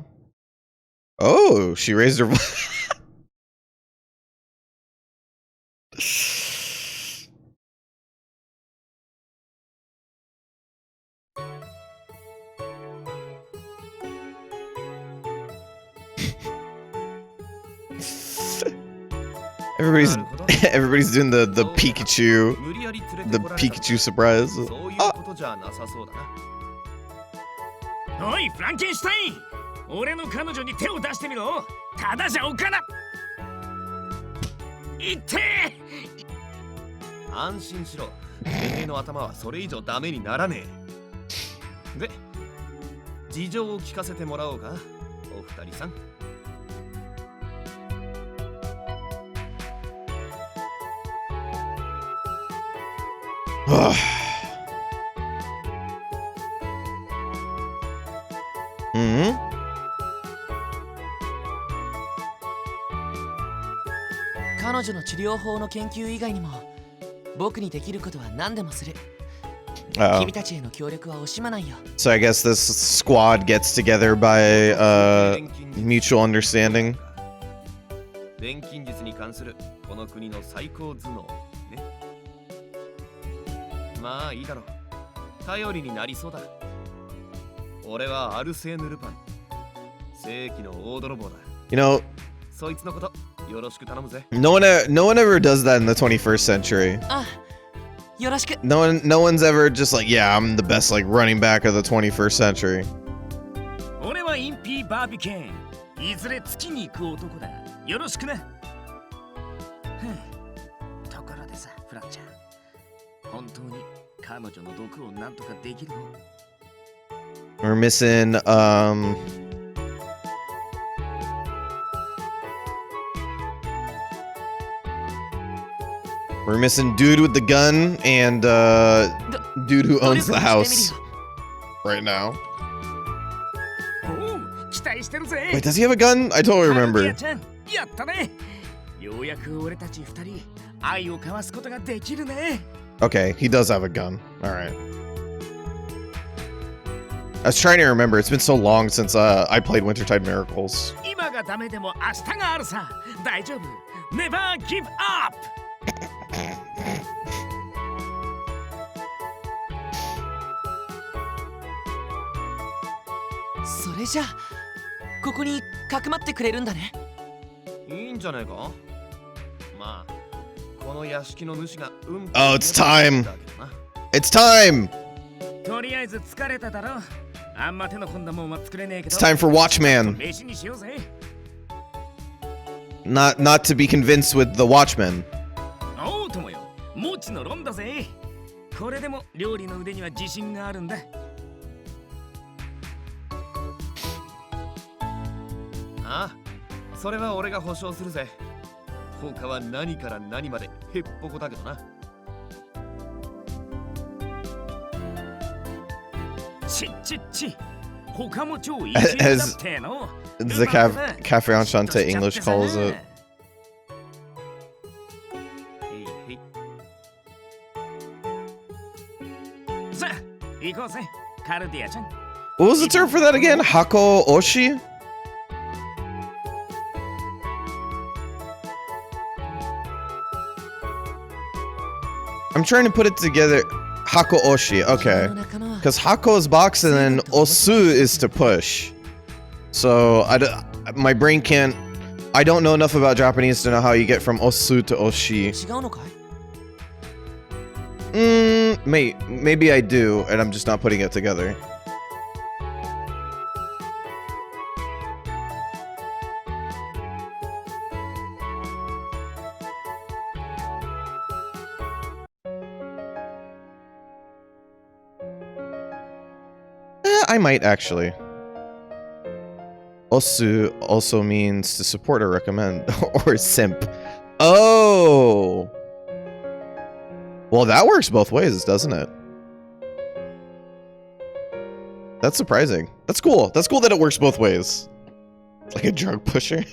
Oh, she raised her voice. Everybody's doing the Pikachu 無理やり連れて the こられた。 Pikachu surprise. そういうことじゃなさそうだな。 おいフランケンシュタイン、俺の彼女に手を出してみろ。ただじゃおかな。いって安心しろ。てめえの頭はそれ以上ダメにならねえ。で、事情を聞かせてもらおうか、お二人さん。 Hmm. 彼女の治療法の研究以外にも僕にできることは何でもする。 Uh-oh. 君たちへの協力は惜しまないよ。 So I guess this squad gets together by mutual understanding. 錬金術に関するこの国の最高頭脳ね。まあいいだろう。頼りになりそうだ。俺はアルセーヌ・ルパン。世紀の大泥棒だ。 You know, そいつのことよろしく頼むぜ。 no one ever does that in the 21st century. あ、よろしく。 No one's ever just like, yeah, I'm the best like running back of the 21st century. 俺はインピー・バービケン。いずれ月に行く男だ。よろしくな。ところでさ、フランちゃん。本当に彼女の毒をなんとかできるの？ We're missing we're missing dude with the gun and dude who owns the house right now. おう、期待してるぜ。 Wait, does he have a gun? I totally カルディ remember. アちゃん、やったね。ようやく俺たち二人愛を交わすことができるね。 Okay, he does have a gun. All right. I was trying to remember. It's been so long since I played Wintertide Miracles. 今がダメでも明日があるさ。大丈夫。Never give up! それじゃあここにかくまってくれるんだね。いいんじゃないか。まあこの屋敷の主がOh, it's time. It's time. とりあえず疲れただろ。あんま手の込んだもんは作れねえけど。 It's time for Watchman. 飯にしようぜ。 Not to be convinced with the Watchman. おうともよ。もちのロンだぜ。これでも料理の腕には自信があるんだ。ああ、それは俺が保証するぜ。他は何から何までへっぽこだけどな。ち他も超一流だっての。 The Cafe Enchante English calls it. へいへい。さあ行こうぜカルディアちゃん。 What was the term for that again? Hako Oshi? I'm trying to put it together. Hako Oshi, okay. Because Hako is box and then Osu is to push. So my brain can't. I don't know enough about Japanese to know how you get from Osu to Oshi. 違うのかい？ Maybe I do, and I'm just not putting it together. I might actually. Osu also means to support or recommend, or simp. Oh! Well, that works both ways, doesn't it? That's surprising. That's cool. That's cool that it works both ways. Like a drug pusher.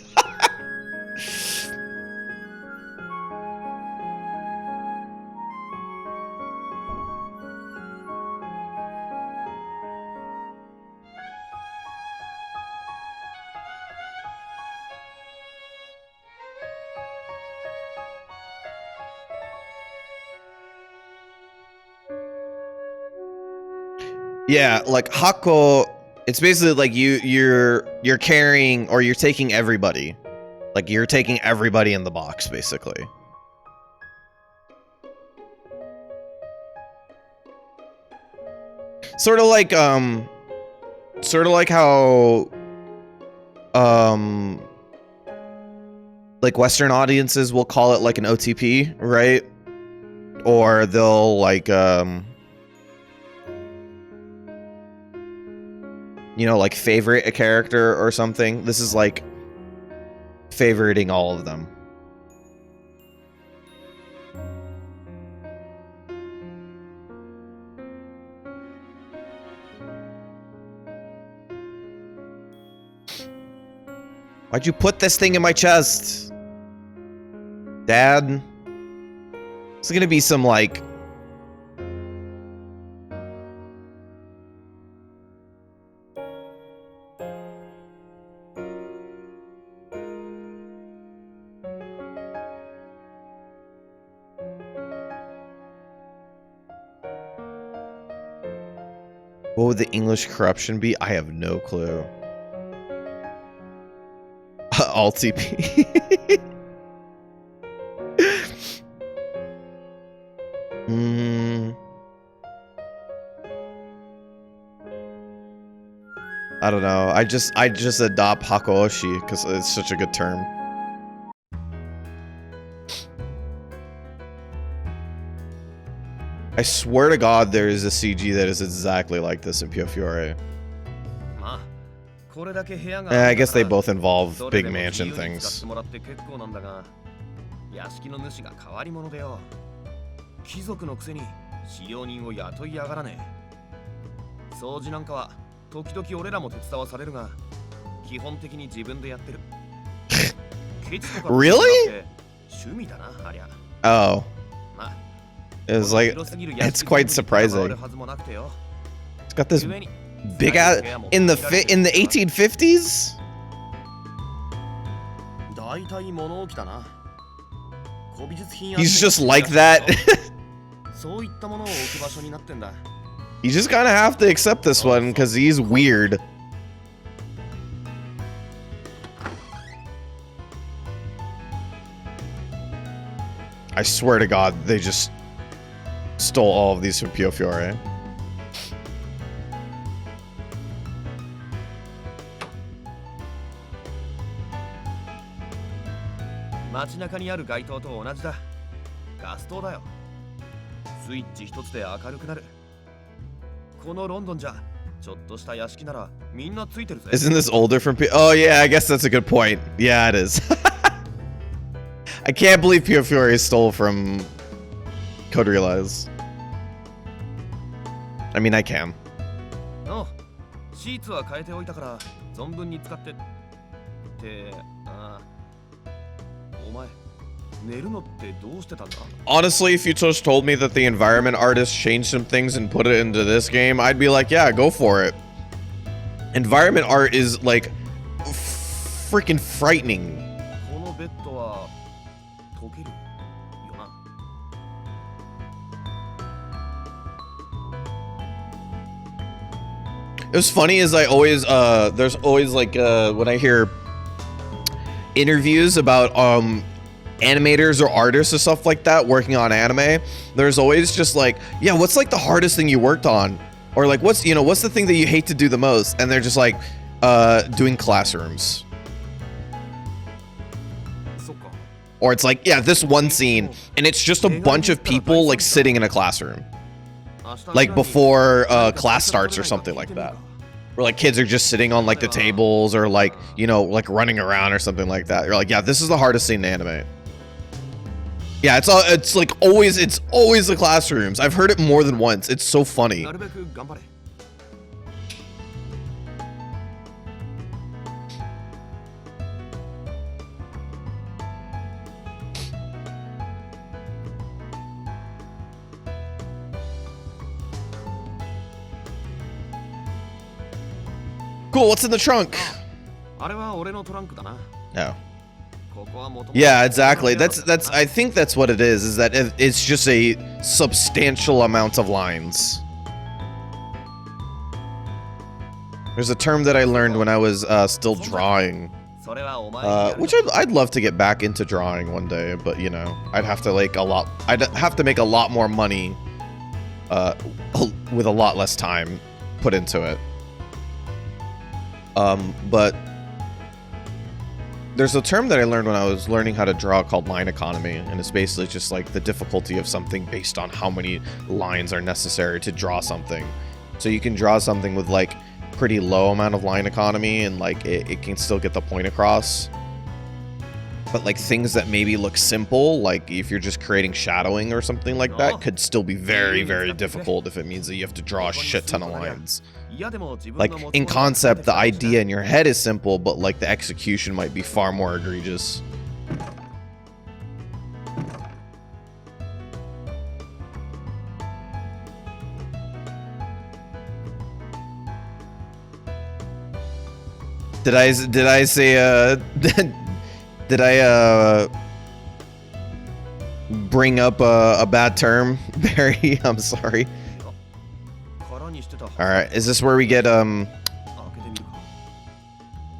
Yeah, like Hako, it's basically like you're carrying or you're taking everybody. Like you're taking everybody in the box, basically. Sort of like how like Western audiences will call it like an OTP, right? Or they'll like you know, like favorite a character or something. This is like favoriting all of them. Why'd you put this thing in my chest? Dad? It's gonna be some like... What would the English corruption be? I have no clue. Alt TP. I don't know. I just adopt Hakooshi because it's such a good term. I swear to God, there is a CG that is exactly like this in Pure Fiore. I guess they both involve big mansion things. 屋敷の主が変わり者でよ。貴族のくせに使用人を雇いやがらねえ。掃除なんかは時々俺らも手伝わされるが、基本的に自分でやってる。Really? 趣味だな、ありゃ。Oh. It's like, it's quite surprising. It's got this big ass in the 1850s. He's just like that. You just kind of have to accept this one because he's weird. I swear to God, they just stole all of these from Pio Fiore. ちょっとした屋敷ならみんなついてるぜ。 Isn't this older from Oh yeah, I guess that's a good point. Yeah, it is. I can't believe Pure Fury stole from Code Realize. I mean, I can. のシーツは変えておいたから存分に使ってって。ああ、お前寝るのってどうしてたんだ？ Honestly, if you just told me that the environment artist changed some things and put it into this game, I'd be like, yeah, go for it. Environment art is like freaking frightening. このベッドは溶けるよな。It was funny as I always there's always like when I hear interviews about animators or artists or stuff like that working on anime, there's always just like, yeah, what's like the hardest thing you worked on, or like what's the thing that you hate to do the most, and they're just like doing classrooms, or it's like, yeah, this one scene and it's just a bunch of people like sitting in a classroom, like before class starts or something like that, where like kids are just sitting on like the tables or like, you know, like running around or something like that. You're like, yeah, this is the hardest scene to animate. Yeah, it's always the classrooms. I've heard it more than once. It's so funny. Cool, what's in the trunk? あれは俺のトランクだな。 No. ここは元々 Yeah, exactly. That's I think that's what it is that it's just a substantial amount of lines. There's a term that I learned when I was still drawing, それはお前にやる。 which I'd love to get back into drawing one day, but you know, I'd have to make a lot more money with a lot less time put into it. But there's a term that I learned when I was learning how to draw called line economy, and it's basically just like the difficulty of something based on how many lines are necessary to draw something. So you can draw something with like pretty low amount of line economy and like it can still get the point across. But like things that maybe look simple, like if you're just creating shadowing or something like that, could still be very, very difficult if it means that you have to draw a shit ton of lines. Like in concept, the idea in your head is simple, but like the execution might be far more egregious. Did I say did I bring up a bad term, Barry? I'm sorry. All right, is this where we get what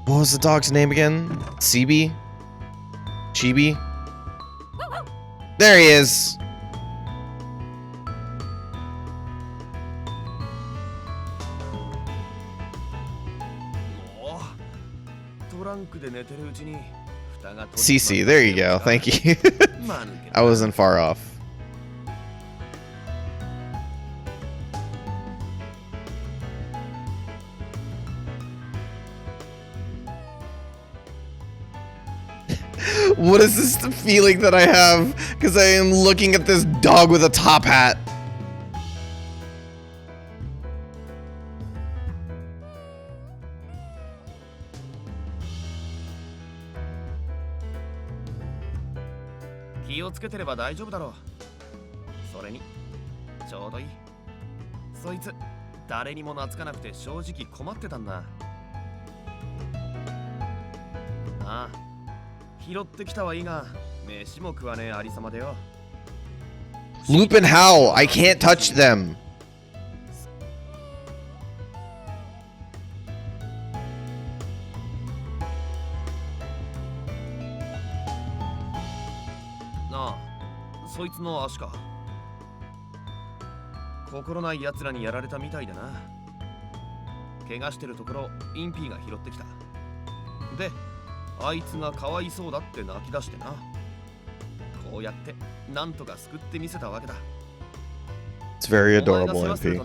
was the dog's name again? Chibi? There he is. CC, there you go. Thank you. I wasn't far off. What is this feeling that I have? Because I am looking at this dog with a top hat. Loop and Howl, I can't touch them. It's very adorable, MP.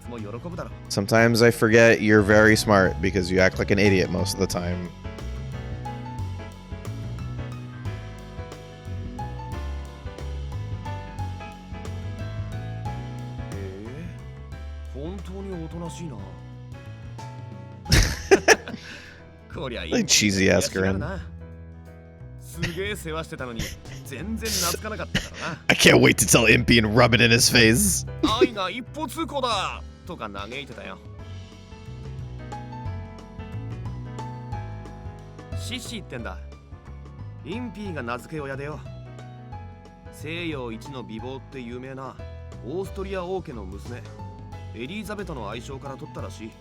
つも喜ぶだろう。 Sometimes I forget you're very smart because you act like an idiot most of the time. 本当におとなしいな。こりゃいい。 Like cheesy ass grin. すげえ世話してたのに全然懐かなかったからな。 I can't wait to tell Impy and rub it in his face. 愛が一方通行だとか嘆いてたよ。シッシーってんだ。インピーが名付け親でよ。西洋一の美貌って有名なオーストリア王家の娘エリザベトの愛称から取ったらしい。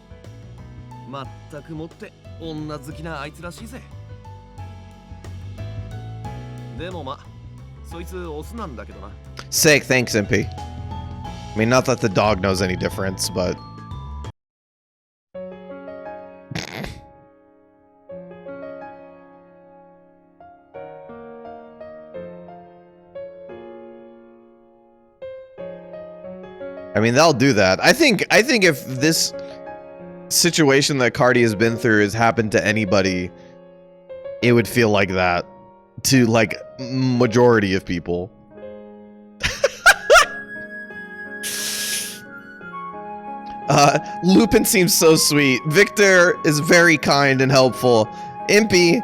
まったくもって女好きなあいつらしいぜ。でもま、そいつオスなんだけどな。 Sick, thanks, Impy. I mean, not that the dog knows any difference, but... I mean, they'll do that. I think if this situation that Cardi has been through has happened to anybody, it would feel like that to like majority of people. Lupin seems so sweet. Victor is very kind and helpful. Impy,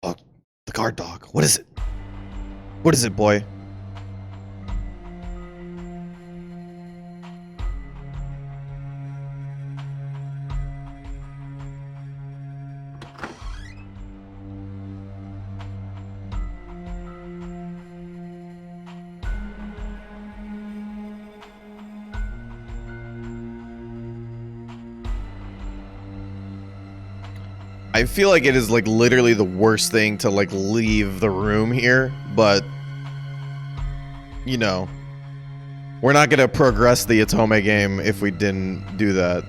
oh, the guard dog. What is it? What is it, boy? I feel like it is like literally the worst thing to like leave the room here, but you know, we're not gonna progress the Otome game if we didn't do that.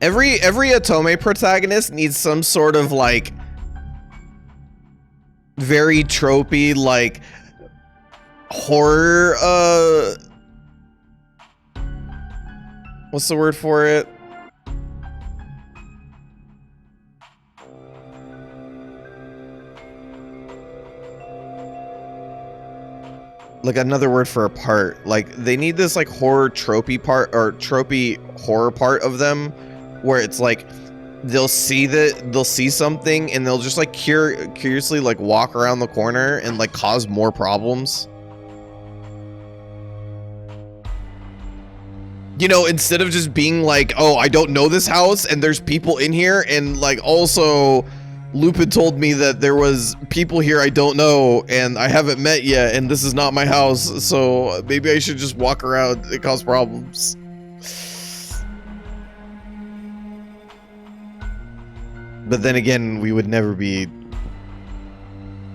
Every Otome protagonist needs some sort of like very tropey like horror what's the word for it? Like another word for a part. Like they need this like horror tropey part or tropey horror part of them where it's like they'll see something and they'll just like curiously like walk around the corner and like cause more problems. You know, instead of just being like, oh, I don't know this house and there's people in here, and like also Lupin told me that there was people here I don't know and I haven't met yet and this is not my house, so maybe I should just walk around and cause problems. But then again, we would never be...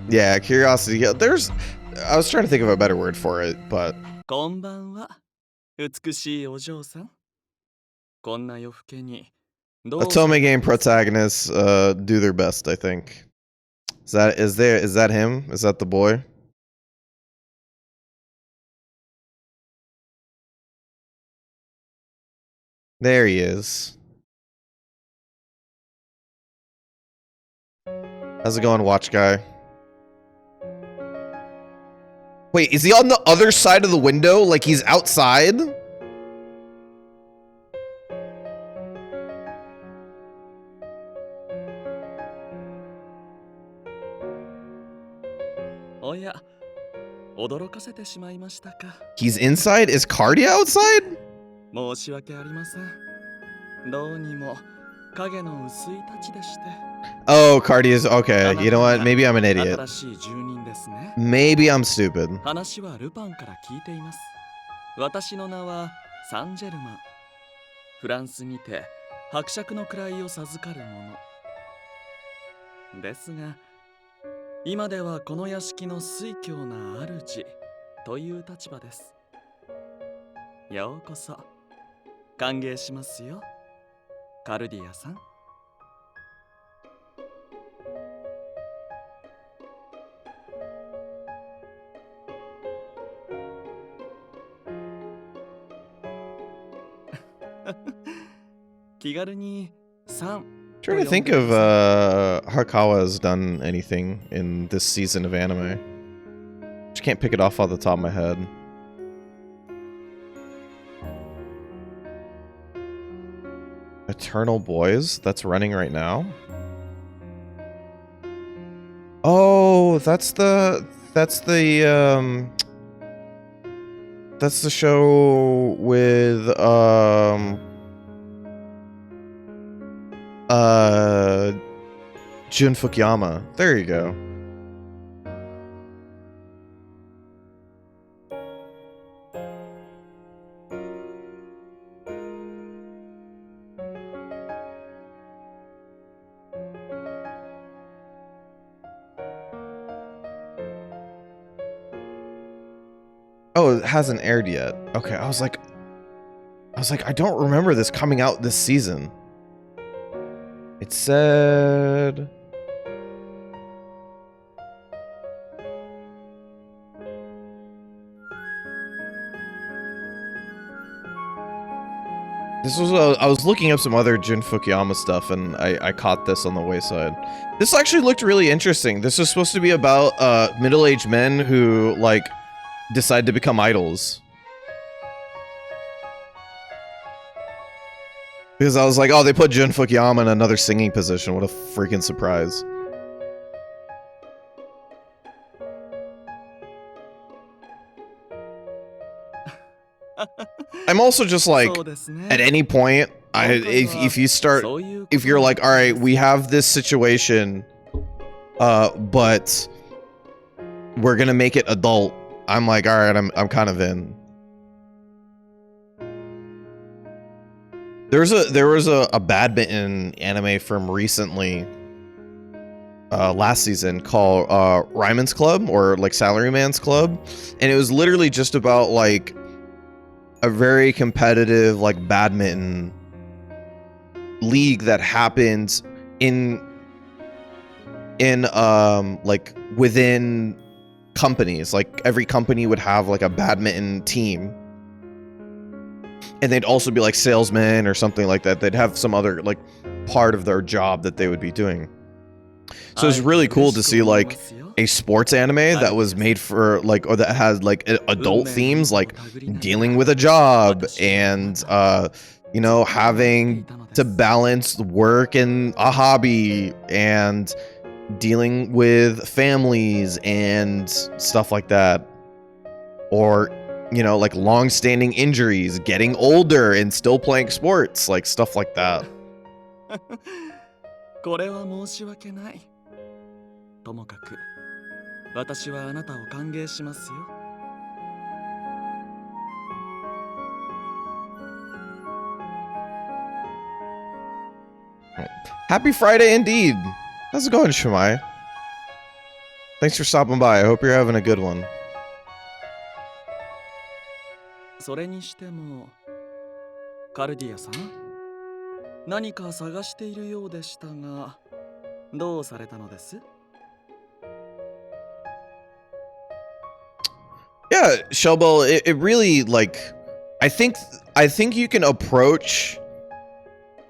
Yeah, curiosity. There's... I was trying to think of a better word for it, but... こんばんは、美しいお嬢さん。こんな夜更けに。Otome game protagonists do their best, I think. Is that him? Is that the boy? There he is. How's it going, watch guy? Wait, is he on the other side of the window? Like he's outside? Oh yeah. 驚かせてしまいましたか。 He's inside? Is Cardia outside? 申し訳ありません。どうにも影の薄い太刀でして。Oh, Cardi is okay. You know what? Maybe I'm an idiot. 新しい住人ですね。 Maybe I'm stupid. 話はルパンから聞いています。私の名はサンジェルマン。フランスにて伯爵の位を授かる者。ですが、今ではこの屋敷の酔狂な主という立場です。ようこそ。歓迎しますよ、カルディアさん。気軽にさん。 Trying to think of Harkawa has done anything in this season of anime. Just can't pick it off the top of my head. Eternal Boys, that's running right now. Oh, that's the show with Jun Fukuyama. There you go. Oh, it hasn't aired yet. Okay, I was like, I don't remember this coming out this season. It said... This was I was looking up some other Jun Fukuyama stuff, and I caught this on the wayside. This actually looked really interesting. This was supposed to be about middle-aged men who like decide to become idols. Because I was like, oh, they put Jun Fukuyama in another singing position. What a freaking surprise. I'm also just like, at any point, if you start, if you're like, all right, we have this situation, but we're gonna make it adult. I'm like, all right, I'm kind of in. There was a badminton anime from recently, last season called Ryman's Club, or like Salaryman's Club, and it was literally just about like a very competitive like badminton league that happens in like within companies. Like every company would have like a badminton team, and they'd also be like salesmen or something like that. They'd have some other like part of their job that they would be doing. So it's really cool to see like a sports anime that was made for like, or that has like adult themes, like dealing with a job and you know, having to balance work and a hobby and dealing with families and stuff like that. Or, you know, like long-standing injuries, getting older and still playing sports, like stuff like that. これは申し訳ない。ともかく、私はあなたを歓迎しますよ。Happy Friday indeed. How's it going, Shemai? Thanks for stopping by. I hope you're having a good one. それにしても、カルディアさん、何か探しているようでしたが、どうされたのです？ Yeah, Shelbo, it really like I think you can approach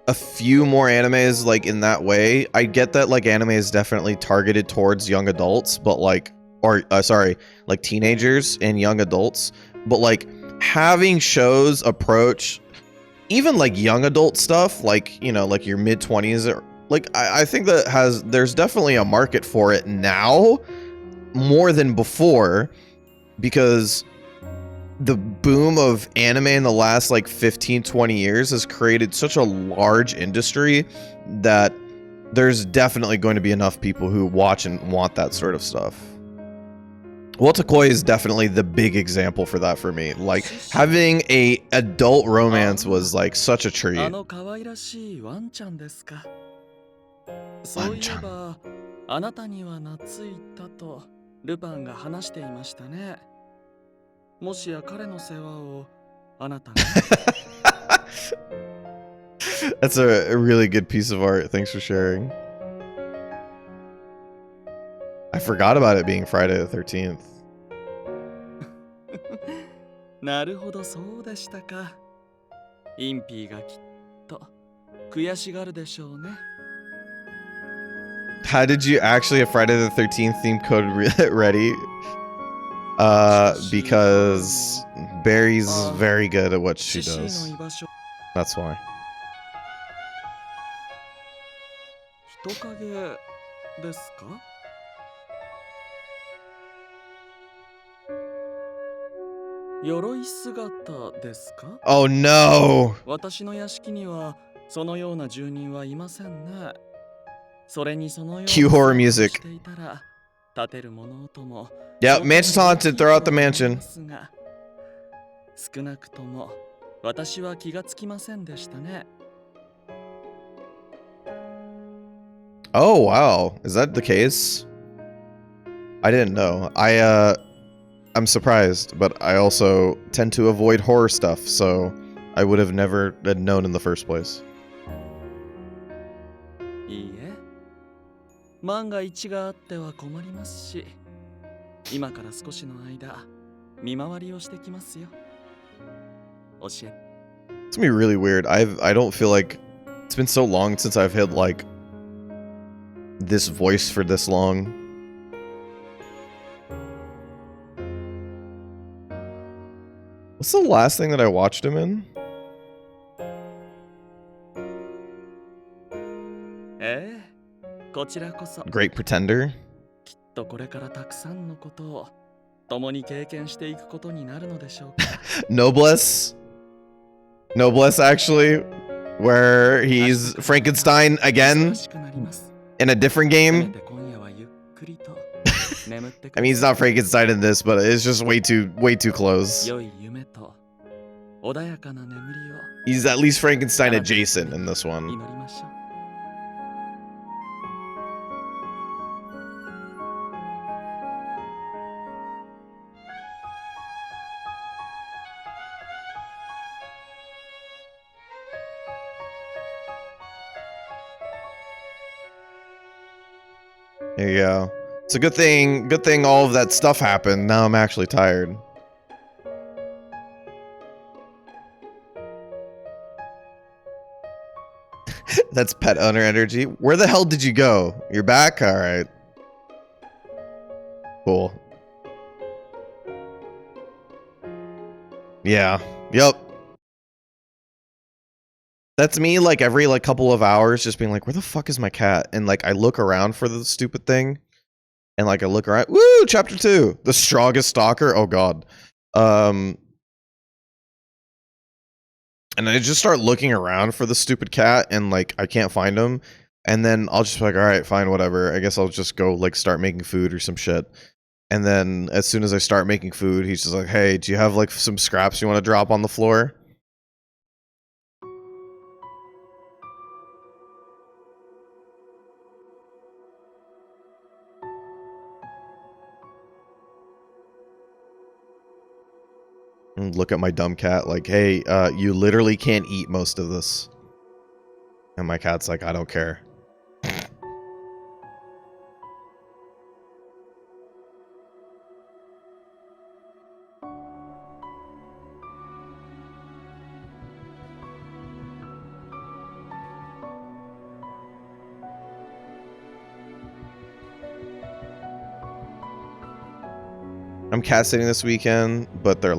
a few more animes like in that way. I get that like anime is definitely targeted towards young adults, but like, or sorry, like teenagers and young adults, but like having shows approach even like young adult stuff, like, you know, like your mid-20s, or like I think that there's definitely a market for it now more than before, because the boom of anime in the last like 15-20 years has created such a large industry that there's definitely going to be enough people who watch and want that sort of stuff. Wotakoi is definitely the big example for that for me. Like, having a adult romance was like such a treat. あの可愛らしいワンちゃんですか。そういえば、あなたには懐いたとルパンが話していましたね。もしや彼の世話をあなたが。That's a really good piece of art. Thanks for sharing. I forgot about it being Friday the 13th. なるほど、そうでしたか。インピーがきっと悔しがるでしょうね。How did you actually have Friday the 13th theme code ready? Because Barry's very good at what she does. That's why. 人影ですか？鎧姿ですか？ Oh no! 私の屋敷にはそのような住人はいませんね。それにそのような Cue horror music. していたら建てるものとも Yep, mansion's haunted. Throw out the mansion. 少なくとも私は気がつきませんでしたね。Oh wow, is that the case? I didn't know. I'm surprised, but I also tend to avoid horror stuff, so I would have never known in the first place. いいえ、万が一があっては困りますし、今から少しの間見回りをしてきますよ。教え。It's gonna be really weird. I don't feel like it's been so long since I've had like this voice for this long. What's the last thing that I watched him in? ええ、こちらこそ。 Great Pretender? きっとこれからたくさんのことを共に経験していくことになるのでしょうか。Noblesse? Noblesse, actually, where he's Frankenstein again in a different game. I mean, he's not Frankenstein in this, but it's just way too close. He's at least Frankenstein adjacent in this one. There you go. It's a good thing all of that stuff happened. Now I'm actually tired. That's pet owner energy. Where the hell did you go? You're back? Alright. Cool. Yeah. Yep. That's me, like, every, like, couple of hours just being like, where the fuck is my cat? And, like, I look around for the stupid thing. And, like, I look around. Woo! Chapter 2! The strongest stalker? Oh, God. And I just start looking around for the stupid cat, and, like, I can't find him. And then I'll just be like, alright, fine, whatever. I guess I'll just go, like, start making food or some shit. And then, as soon as I start making food, he's just like, hey, do you have, like, some scraps you want to drop on the floor? And look at my dumb cat like, hey, you literally can't eat most of this. And my cat's like, I don't care. I'm cat sitting this weekend, but they're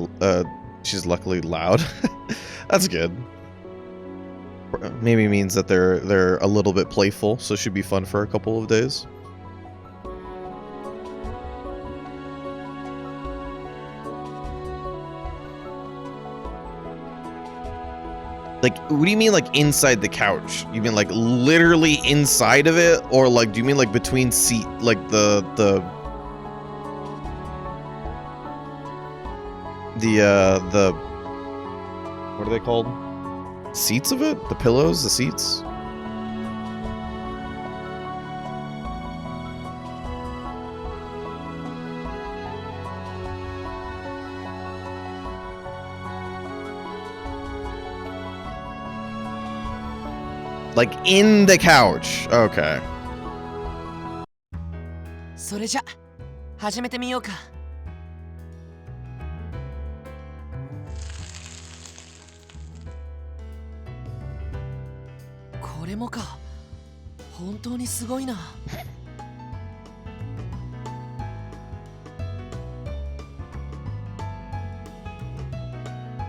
she's luckily loud. That's good. Maybe means that they're a little bit playful, so it should be fun for a couple of days. Like, what do you mean, like, inside the couch? You mean, like, literally inside of it? Or, like, do you mean, like, between seat, like, the what are they called? Seats of it? The pillows? The seats? Like in the couch. Okay. それじゃ始めてみようか。これもか。本当にすごいな。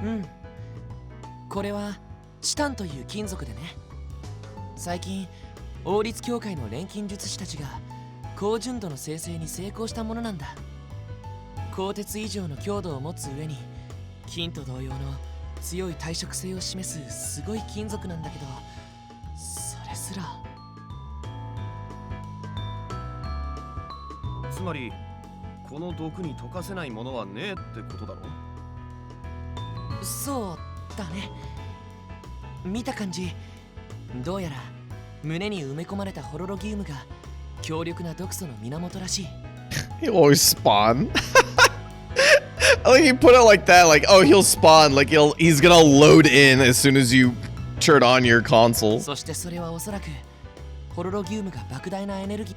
うん。これはチタンという金属でね。最近王立協会の錬金術師たちが高純度の生成に成功したものなんだ。鋼鉄以上の強度を持つ上に金と同様の強い耐食性を示すすごい金属なんだけど、それすらつまりこの毒に溶かせないものはねえってことだろ。そうだね。見た感じ、どうやら胸に埋め込まれたホロロギウムが強力な毒素の源らしい。He'll always spawn. I think you put it like that, like, oh, he'll spawn, like he's gonna load in as soon as you turn on your console. そしてそれはおそらくホロロギウムが莫大なエネルギー。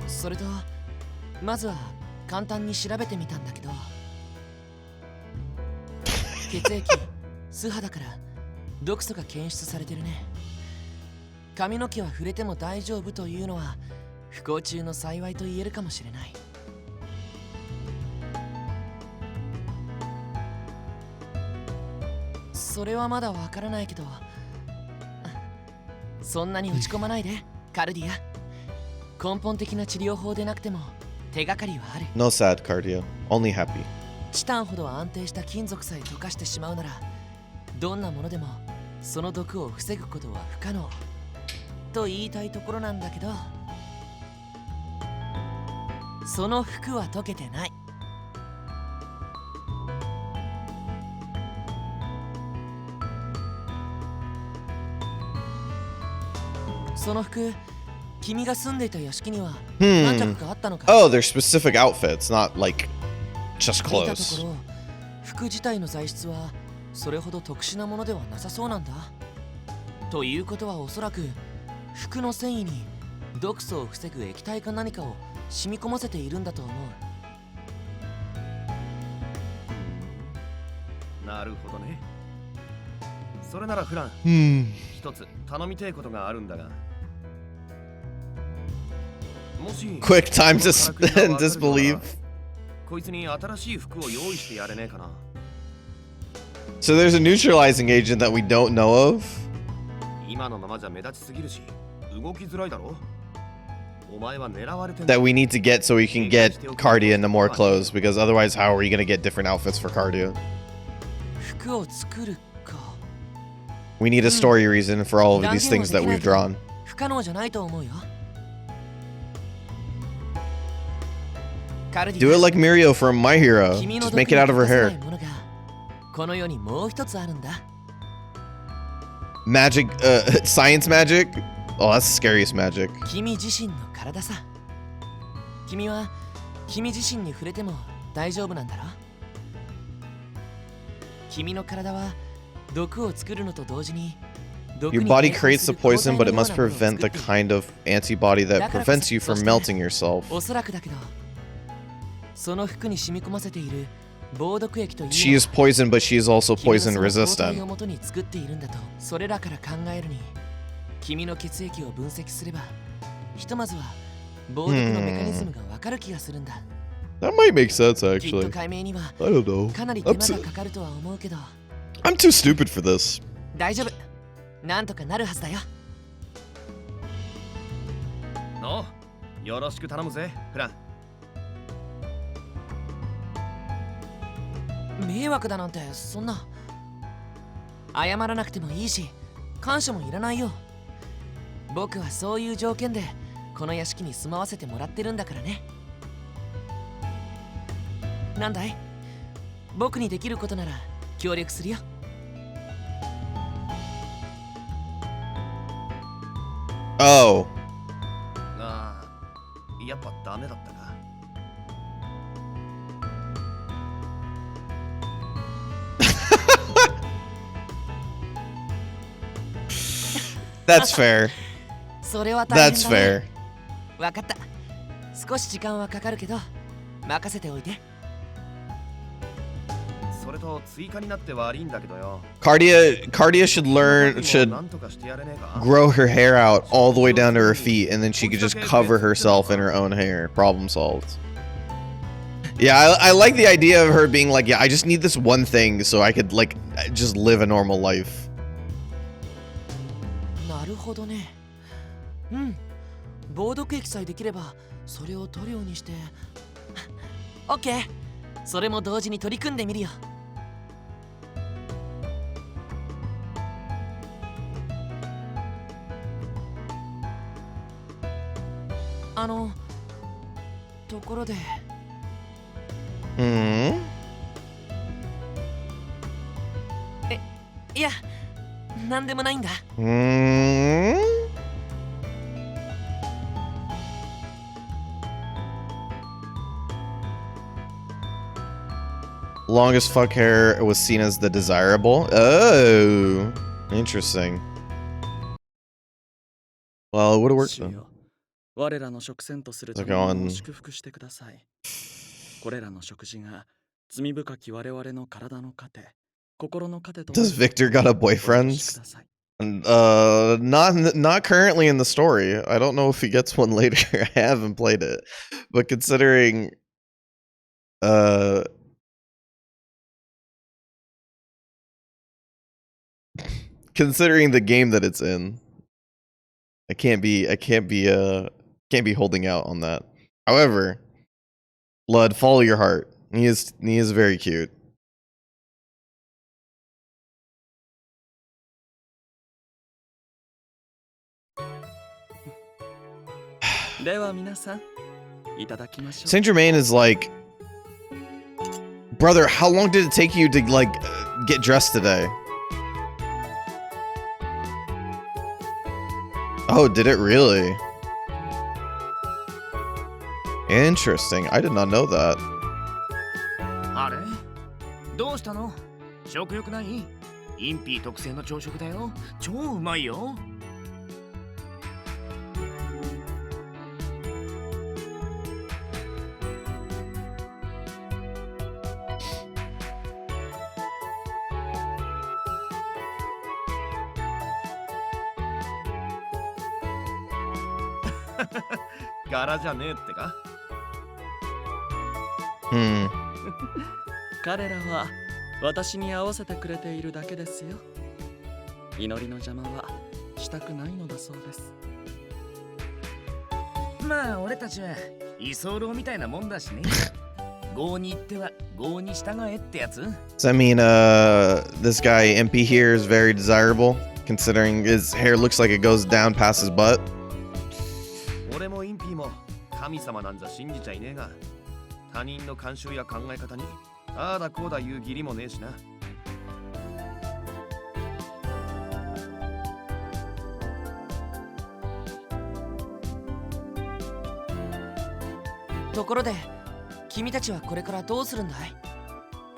それとまずは簡単に調べてみたんだけど、血液、素肌から毒素が検出されてるね。髪の毛は触れても大丈夫というのは不幸中の幸いと言えるかもしれない。それはまだわからないけど、そんなに落ち込まないでカルディア。根本的な治療法でなくても手がかりはある。 No sad, Cardio. Only happy. チタンほど安定した金属さえ溶かしてしまうなら、どんなものでもその毒を防ぐことは不可能と言いたいところなんだけど、その服は溶けてない。その服、君が住んでいた屋敷には何着かあったのか。Oh, they're specific outfits, not like just 見たと clothes. ころ、服自体の材質はそれほど特殊なものではなさそうなんだ。ということはおそらく服の繊維に毒素を防ぐ液体か何かを染み込ませているんだと思う。なるほどね。それならフラン、一つ頼みたいことがあるんだが。もし Quick time to disbelieve. こいつに新しい服を用意してやれねえかな。So there's a neutralizing agent that we don't know of? 今のままじゃ目立ちすぎるし、動きづらいだろ。お前は狙われてん That we need to get so we can get Cardia into more clothes, because otherwise how are we gonna get different outfits for Cardia? う。服を作るか。We need a story reason for all of these things that we've drawn. 不可能じゃないと思うよ。カルディ Do it like Mirio from My Hero. 君の Just make it out of her 毒に欠かせな hair. いものがこの世にもう一つあるんだ。Magic, science magic? Oh, that's the scariest magic. 君自身の体さ。君は君自身に触れても大丈夫なんだろ。君の体は毒を作るのと同時に Your body creates the poison, but it must prevent the kind of antibody that prevents you from melting yourself. おそらくだけど、その服に染み込ませている防毒液というのは She is poison, but she is also 君の poison その抗体 resistant. を元に作っているんだと。それらから考えるに、君の血液を分析すればひとまずは防毒のメカニズムがわかる気がするんだ。 That might make sense, きっと actually. 解明には I don't know. かなり手間がかかるとは思うけど、 I'm too stupid for this. 大丈夫。なんとかなるはずだよ。のよろしく頼むぜ、フラン。迷惑だなんてそんな。謝らなくてもいいし感謝もいらないよ。僕はそういう条件でこの屋敷に住まわせてもらってるんだからね。なんだい、僕にできることなら協力するよ。Oh. ああ、やっぱダメだったか。That's fair. それは大変 That's だね。 fair. わかった。少し時間はかかるけど任せておいて。それと追加になって悪いんだけどよ。Cardia should learn, な should んとかしてやれねえか。 grow her hair out all the way down to her feet, and then she could just cover herself in her own hair. Problem solved. Yeah, I like the idea of her being like, yeah, I just need this one thing so I could like just live a normal life. なるほどね。うん。防毒液さえできればそれを塗料にして。オッケー。それも同時に取り組んでみるよ。ところで。いや、なんでもないんだ。Longest fuck hair was seen as the desirable. Oh, interesting. Well, it would have worked 主 though. よ、我らの食船とするた Like め on- を祝福してください。これらの食事が罪深き我々の体の糧、心の糧と Does Victor got a お許し boyfriend? ください。Not currently in the story. I don't know if he gets one later. I haven't played it, but considering considering the game that it's in, I can't be holding out on that. However, Lud, follow your heart. He is very cute. では皆さん、いただきましょう。 Saint Germain is like, brother, how long did it take you to like get dressed today? Oh, did it really? Interesting. I did not know that. あれどうしたの？食欲ない？インピー特製の朝食だよ。超うまいよ。柄じゃねえってか。Hmm. 彼らは私に合わせてくれているだけですよ。祈りの邪魔はしたくないのだそうです。まあ俺たちは居候みたいなもんだしね。郷に行っては郷に従えってやつ。 Does that mean this guy MP here is very desirable, considering his hair looks like it goes down past his butt? 俺もインピーも神様なんざ信じちゃいねえが、他人の慣習や考え方にああだこうだ言う義理もねえしな。ところで、君たちはこれからどうするんだい？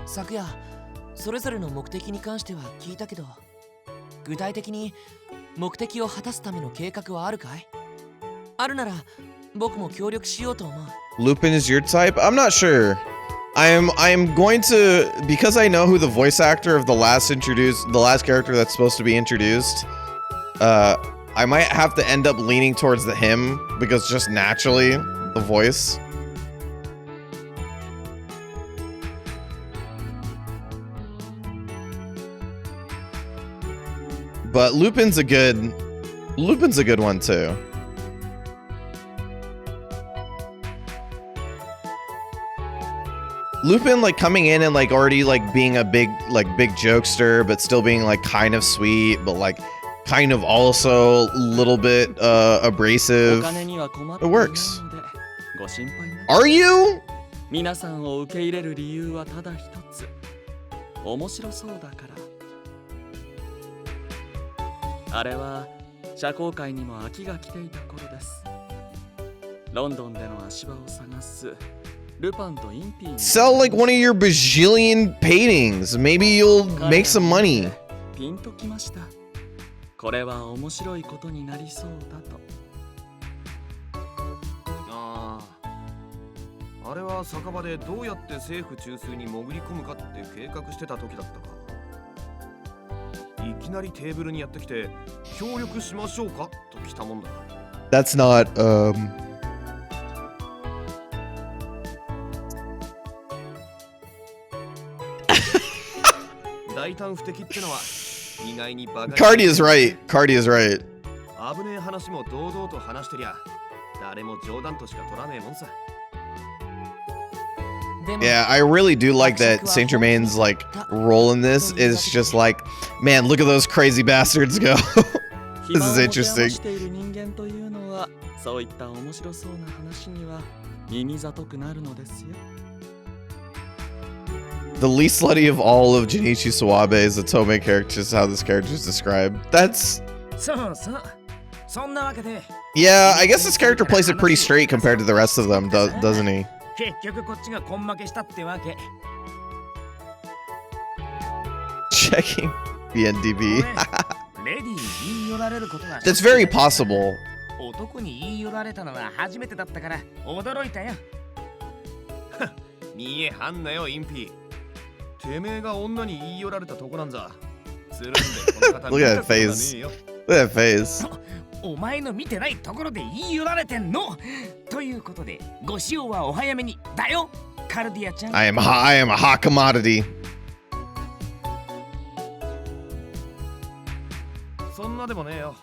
昨夜、それぞれの目的に関しては聞いたけど、具体的に目的を果たすための計画はあるかい？あるなら、僕も協力しようと思う。Lupin is your type? I'm not sure. I am going to, because I know who the voice actor of the last character that's supposed to be introduced, I might have to end up leaning towards him, because just naturally, the voice. But Lupin's a good one too. Lupin like coming in and like already like being a big jokester, but still being like kind of sweet, but like kind of also a little bit お abrasive. 金には困ってい It ない works. のでご心配なく。 Are you? 皆さんを受け入れる理由はただ一つ。面白そうだから。あれは社交界にも飽きが来ていた頃です。ロンドンでの足場を探すルパンとインピーに Sell like one of your bajillion paintings. Maybe you'll make some money. ピンときました。これは面白いことになりそうだと。ああ、あれは酒場でどうやって政府中枢に潜り込むかって計画してた時だったか。いきなりテーブルにやってきて協力しましょうかと来たもんだ。 That's not大胆不敵ってのは意外にバカ。 Cardi is right. Cardi is right. 危ねえ話も堂々と話してりゃ誰も冗談としか取らねえもんさ。 Yeah, I really do like that Saint Germain's like role in this is just like, man, look at those crazy bastards go. This is interesting. している人間というのはそういった面白そうな話には耳ざとくなるのですよ。 The least slutty of all of Junichi Suwabe is the Tomei character, is how this character is described. That's... そうそう。そんなわけで Yeah, I guess this character plays it pretty straight compared to the rest of them, doesn't he? 結局こっちが根負けしたってわけ。 Checking the NDB. レディーに言い寄られることが That's very possible. 男に言い寄られたのは初めてだったから驚いたよ。見えはんなよインピー。てめえが女に言い寄られたとこなんざ。つるんでこの方 Look at that face. Look at that face. お前の見てないところで言い寄られてんのということでご使用はお早めにだよカルディアちゃん。 I am a hot commodity. そんなでもねえよ。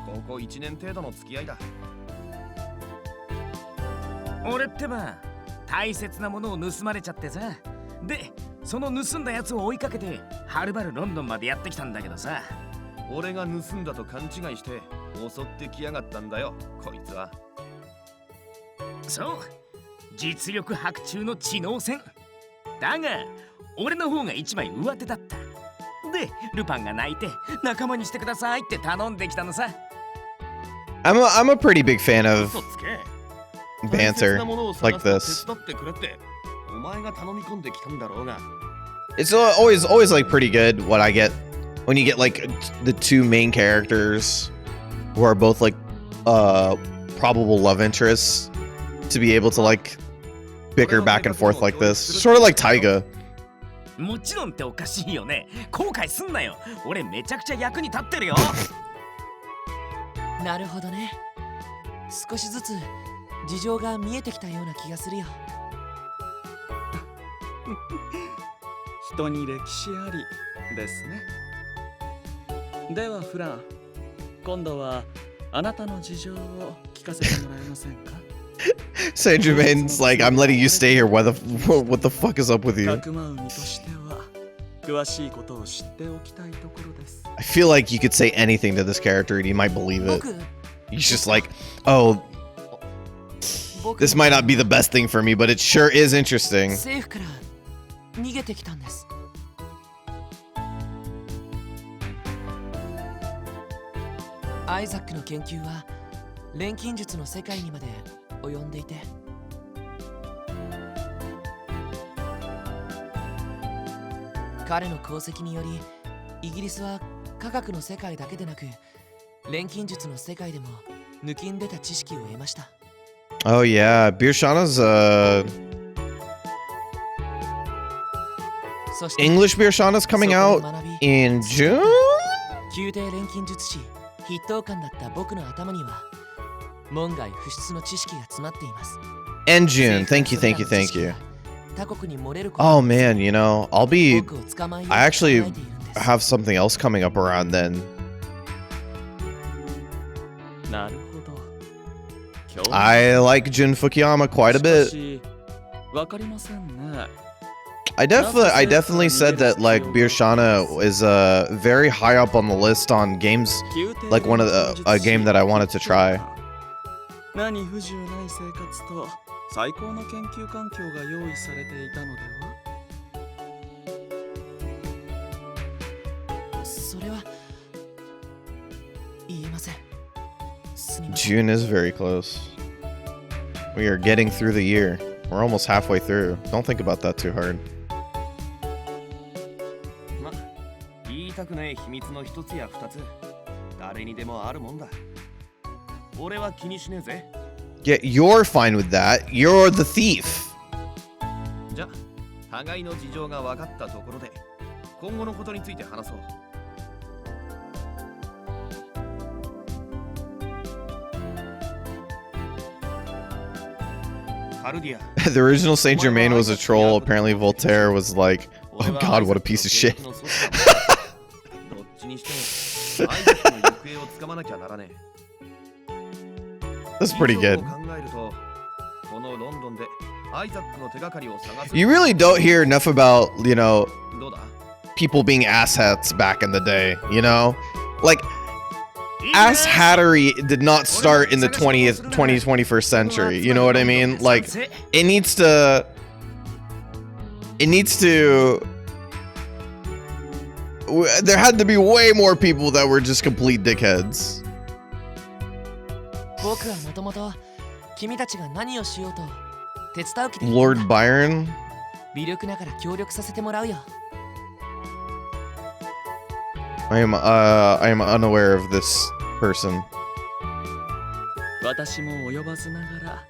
ここ1年程度の付き合いだ。俺ってば大切なものを盗まれちゃってさ。でその盗んだやつを追いかけてはるばるロンドンまでやってきたんだけどさ。俺が盗んだと勘違いして襲ってきやがったんだよこいつは。そう実力伯仲の知能戦だが俺の方が一枚上手だった。でルパンが泣いて仲間にしてくださいって頼んできたのさ。 I'm a pretty big fan of 嘘つけ。 banter 大切なものを like 探す this. 手伝ってくれってお前が頼み込んできたんだろうが。 It's always like pretty good what I get when you get like the two main characters who are both like probable love interests to be able to like bicker back and forth like this. Sort of like Taiga. もちろんっておかしいよね。後悔すんなよ。俺めちゃくちゃ役に立ってるよ。なるほどね。少しずつ事情が見えてきたような気がするよ。人に歴史ありですね。ではフラン、今度はあなたの事情を聞かせてもらえませんか？ Saint Germain's like, I'm letting you stay here. What the fuck is up with you? かくまう身としては詳しいことを知っておきたいところです。 I feel like you could say anything to this character and he might believe it. 僕 He's just like, oh, this might not be the best thing for me, but it sure is interesting. 政府から逃げてきたんです。アイザックの研究は錬金術の世界にまで及んでいて、彼の功績によりイギリスは科学の世界だけでなく錬金術の世界でも抜きんでた知識を得ました。 Oh yeah, Birshana's そして English Birshana's coming そこ out で学び in June? 宮廷錬金術師筆頭官だった僕の頭には門外不出の知識が詰まっています。 And June. Thank you, thank you, thank you. 他国に漏れること Oh man, you know, I'll be. 僕を捕まえよう I と考 actually えているんです。 have something else coming up around then. なるほど。 I like Jun Fukuyama quite a しか bit. しわかりませんね。 I definitely said that like Birshana is very high up on the list on games, like one of a game that I wanted to try. 何不自由ない生活と最高の研究環境が用意されていたのでは？それは言えません。すみません。 June is very close. We are getting through the year. We're almost halfway through. Don't think about that too hard. ま、言いたくない秘密の一つや二つ、誰にでもあるもんだ。俺は気にしねえぜ。Yeah, you're fine with that. You're the thief. じゃ、互いの事情が分かったところで、今後のことについて話そう。カルディア。 The original Saint Germain was a troll. Apparently Voltaire was like, oh god, what a piece of shit. どっちにしても、アイザックの行方をつかまなきゃならねえ。 That's pretty good. You really don't hear enough about, you know, people being asshats back in the day, you know? Like, ass hattery did not start in the 21st century, you know what I mean? Like, it needs to... There had to be way more people that were just complete dickheads. 僕はもともと君たちが何をしようと手伝う気で Lord Byron? 微力ながら協力させてもらうよ。 I am unaware of this person. 私も及ばずながら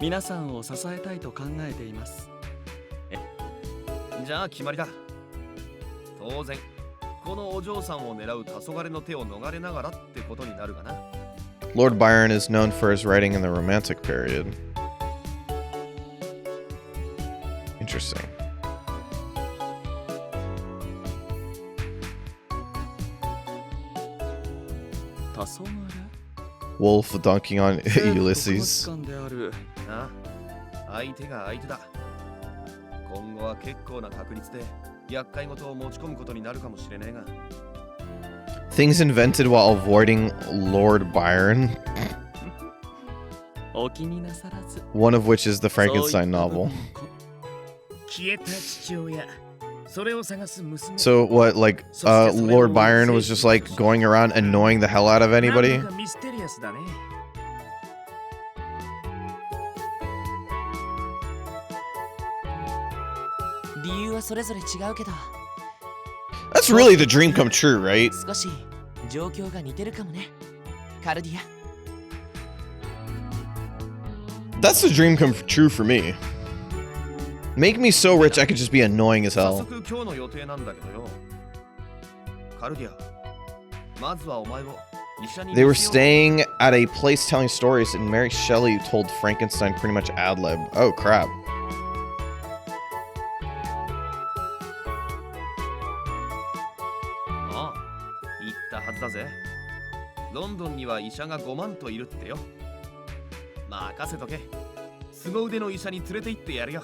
皆さんを支えたいと考えています。じゃあ決まりだ。当然このお嬢さんを狙う黄昏の手を逃れながらってことになるがな。 Lord Byron is known for his writing in the Romantic period. Interesting. Wolf dunking on Ulysses. ああ、相手が相手だ。今後は結構な確率で厄介事を持ち込むことになるかもしれねえが。 Things invented while avoiding Lord Byron. One of which is the Frankenstein novel. So what, like, Lord Byron was just like going around annoying the hell out of anybody? 理由はそれぞれ違うけど。 That's really the dream come true, right? 少し状況が似てるかもね、カルディア。 That's the dream come true for me. Make me so rich I could just be annoying as 早 hell. 速今日の予定なんだけどよ。カルディア、まずはお前を医者に They were 見せよう。 staying at a place telling stories, and Mary Shelley told Frankenstein pretty much ad lib. Oh crap. ああ、言ったはずだぜ。ロンドンには医者が5万といるってよ。任せとけ。凄腕の医者に連れて行ってやるよ。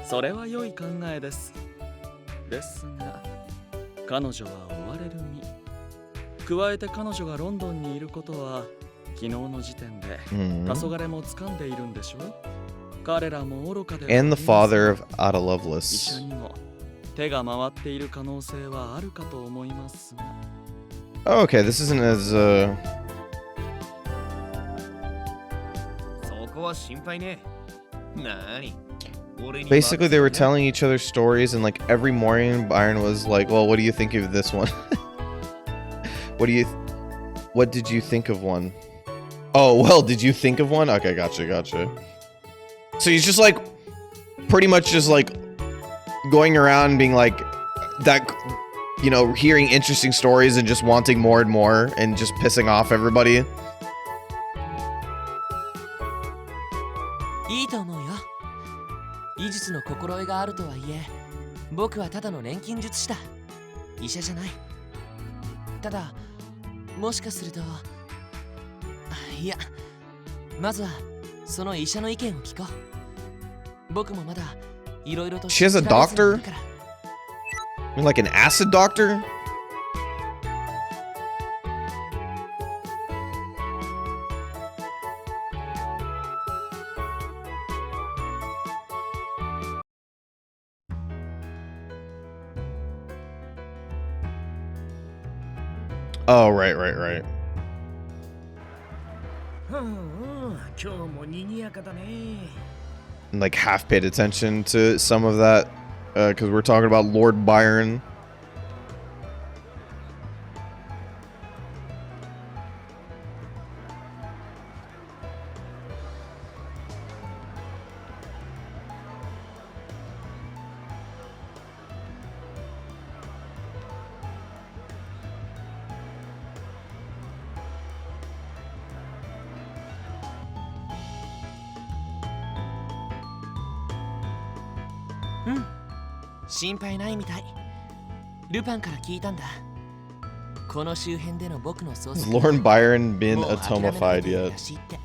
それは良い考えです。ですが、彼女は追われる身。加えて彼女がロンドンにいることは、昨日の時点で黄昏も掴んでいるんでしょう。彼らも愚かで。And the father of Ada 医 Lovelace. 者にも手が回っている可能性はあるかと思いますが。 Oh, okay, this isn't as そこは心配ね。なに。 Basically, they were telling each other stories, and like every morning, Byron was like, "Well, what do you think of this one? What did you think of one? Oh, well, did you think of one? Okay, gotcha. So he's just like, pretty much just like going around being like that, you know, hearing interesting stories and just wanting more and more, and just pissing off everybody. いいと思うよ。医術の心得があるとはいえ、僕はただの錬金術師だ。医者じゃない。ただ、もしかすると、いや、まずはその医者の意見を聞こう。僕もまだいろいろと She has a 知られずにい doctor? るから。 I mean, like an acid doctor? Oh, right. 今日も賑やかだね。 And, like half paid attention to some of that because we're talking about Lord Byron. Hmm. 心配ないみたい。ルパンから聞いたんだ。この周辺での僕の捜 Has 索 Lord Byron been もう諦められ atomified ている yet? らしいって。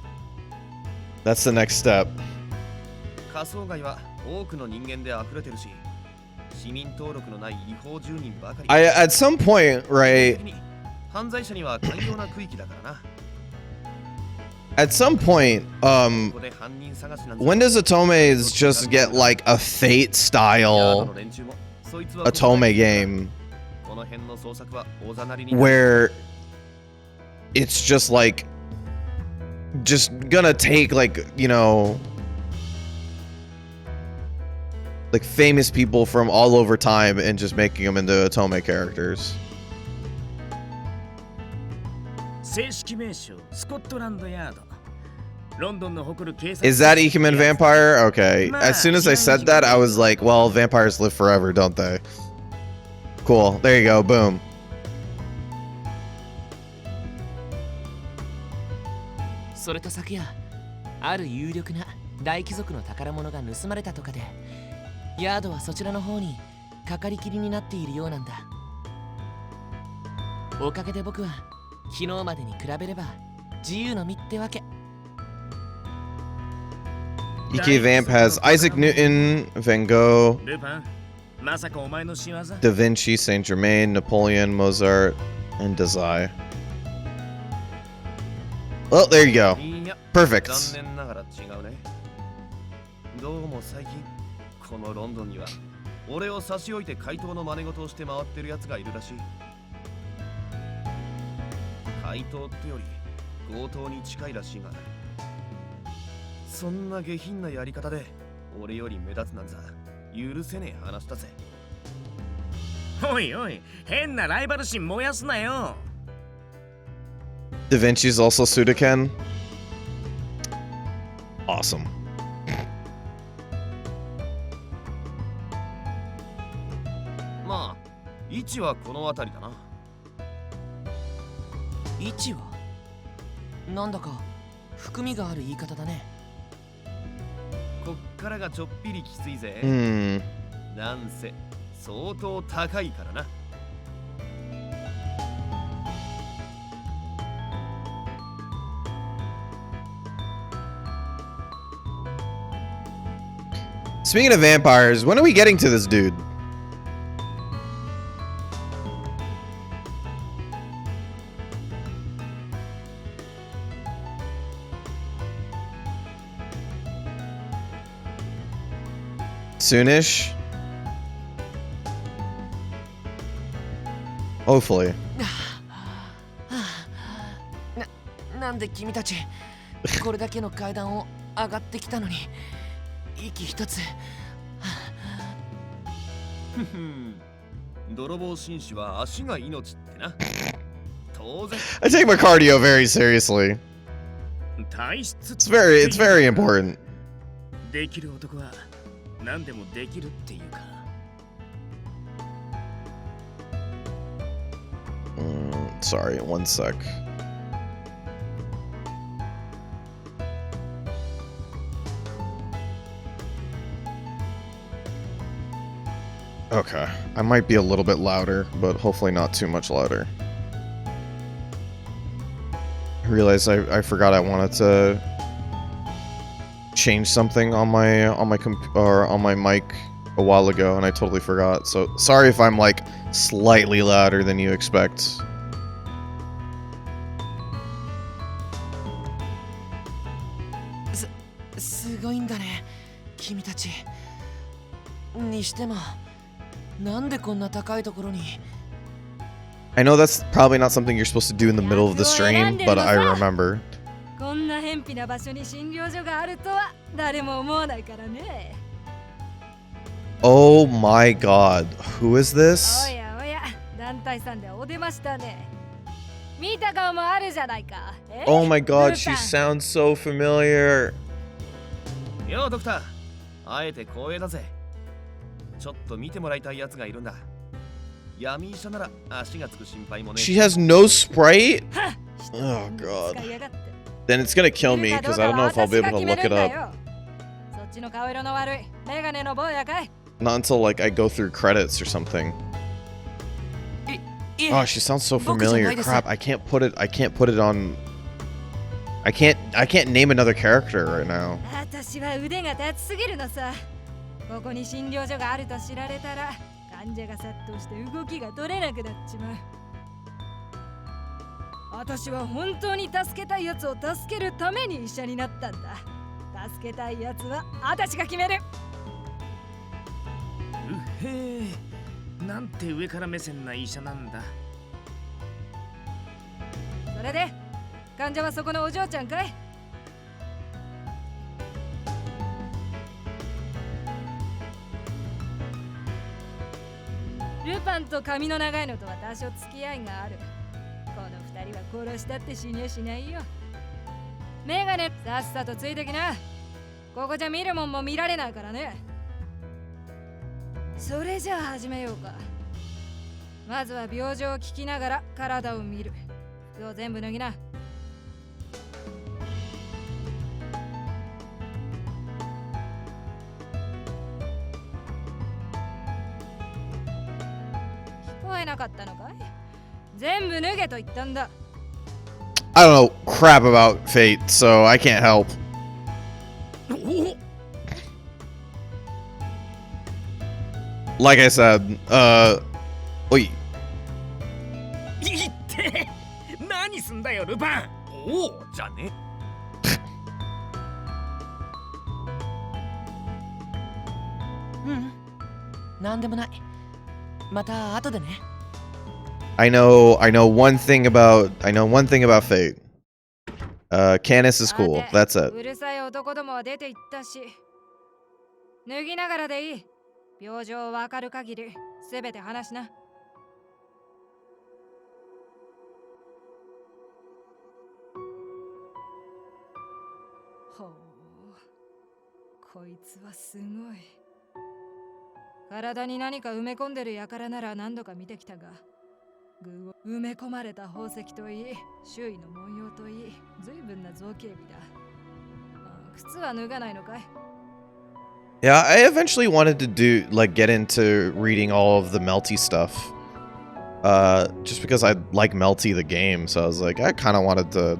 That's the next step. 仮想外は多くの人間で溢れてるし、市民登録のない違法住人ばかり。 At some point, right? 犯罪者には寛容な区域だからな。 At some point, ここで犯人探しなんて when does Atomes just get like a Fate ヤード style の連中もそいつは Atome game この辺の捜索はおざなりに where it's just like just gonna take like, you know, like famous people from all over time and just making them into Atome characters? 正式名称スコットランドヤード。ロンドンの誇る警察。 Is that Ecoman Vampire? Okay. As soon as I said that, I was like, well, vampires live forever, don't they? Cool. There you go. Boom. それと昨夜、ある有力な大貴族の宝物が盗まれたとかで、ヤードはそちらの方にかかりきりになっているようなんだ。おかげで僕は昨日までに比べれば自由の身ってわけ。 Iki Vamp has Isaac Newton, Van Gogh, ルパン、まさかお前の仕業？ Da Vinci, Saint Germain, Napoleon, Mozart, and Dazai. Well, there you go. いや Perfect. 残念ながら違うね。どうも最近このロンドンには俺を差し置いて怪盗の真似事をして回ってるやつがいるらしい。怪盗ってより強盗に近いらしいが、そんな下品なやり方で俺より目立つなんざ許せねえ話だぜ。おいおい、変なライバル心燃やすなよ。 Da Vinci's also Sudaken. Awesome. まあ位置はこの辺りだな。位置はなんだか含みがある言い方だね。こっからがちょっぴりきついぜ。 Hmm. なんせ相当高いからな。 Speaking of vampires, when are we getting to this dude? Soonish? Hopefully. なんで君たちこれだけの階段を上がってきたのに息一つ。泥棒紳士は足が命ってな。当然。 I take my cardio very seriously. 体質 It's very important. できる男は何でもできるっていうか。 Sorry, one sec. Okay, I might be a little bit louder, but hopefully not too much louder. I realized I forgot I wanted to changed something on my mic a while ago, and I totally forgot. So sorry if I'm like slightly louder than you expect.すごいんだね、君たち。にしても、なんでこんな高いところに。I know that's probably not something you're supposed to do in the middle of the stream, but I remember. こんな偏僻な場所に診療所があるとは誰も思わないからね。Oh my god, who is お this? やおや、団体さんでお出ましたね。見た顔もあるじゃないか。Oh my god, she sounds so familiar. ようドクター、あえて光栄だぜ。ちょっと見てもらいたいやつがいるんだ。闇医者なら足がつく心配もね。 She has no sprite? Oh god. Then it's gonna kill me because I don't know if I'll be able to look it up. そっちの顔色の悪いメガネの坊やかい。 Not until like I go through credits or something. Oh, she sounds so familiar. Crap, I can't put it on. I can't name another character right now. 私は腕が立ちすぎるのさ。ここに診療所があると知られたら患者が殺到して動きが取れなくなっちまう。私は本当に助けたいやつを助けるために医者になったんだ。助けたいやつは私が決める。うへえ、なんて上から目線な医者なんだ。それで患者はそこのお嬢ちゃんかい？ルパンと髪の長いのとは多少付き合いがある。この二人は殺したって死にゃしないよ。メガネさっさとついてきな。ここじゃ見るもんも見られないからね。それじゃあ始めようか。まずは病状を聞きながら体を見る。服を全部脱ぎな。聞こえなかったのかい？全部脱げと言ったんだ。I don't know crap about Fate, so I can't help. Like I said, oi. いって何すんだよルパン。おお、じゃね。うん、なんでもない。また後でね。I know one thing about Fate. Canis is cool. That's it. うるさい男どもは出て行ったし。脱ぎながらでいい。病状わかる限りすべて話しな。ほう、こいつはすごい。体に何か埋め込んでる輩なら何度か見てきたが、具を埋め込まれた宝石といい、周囲の文様といい、随分な造形美だ。靴は脱がないのかい？ Yeah, I eventually wanted to get into reading all of the Melty stuff. Just because I like Melty the game, so I was like, I kind of wanted to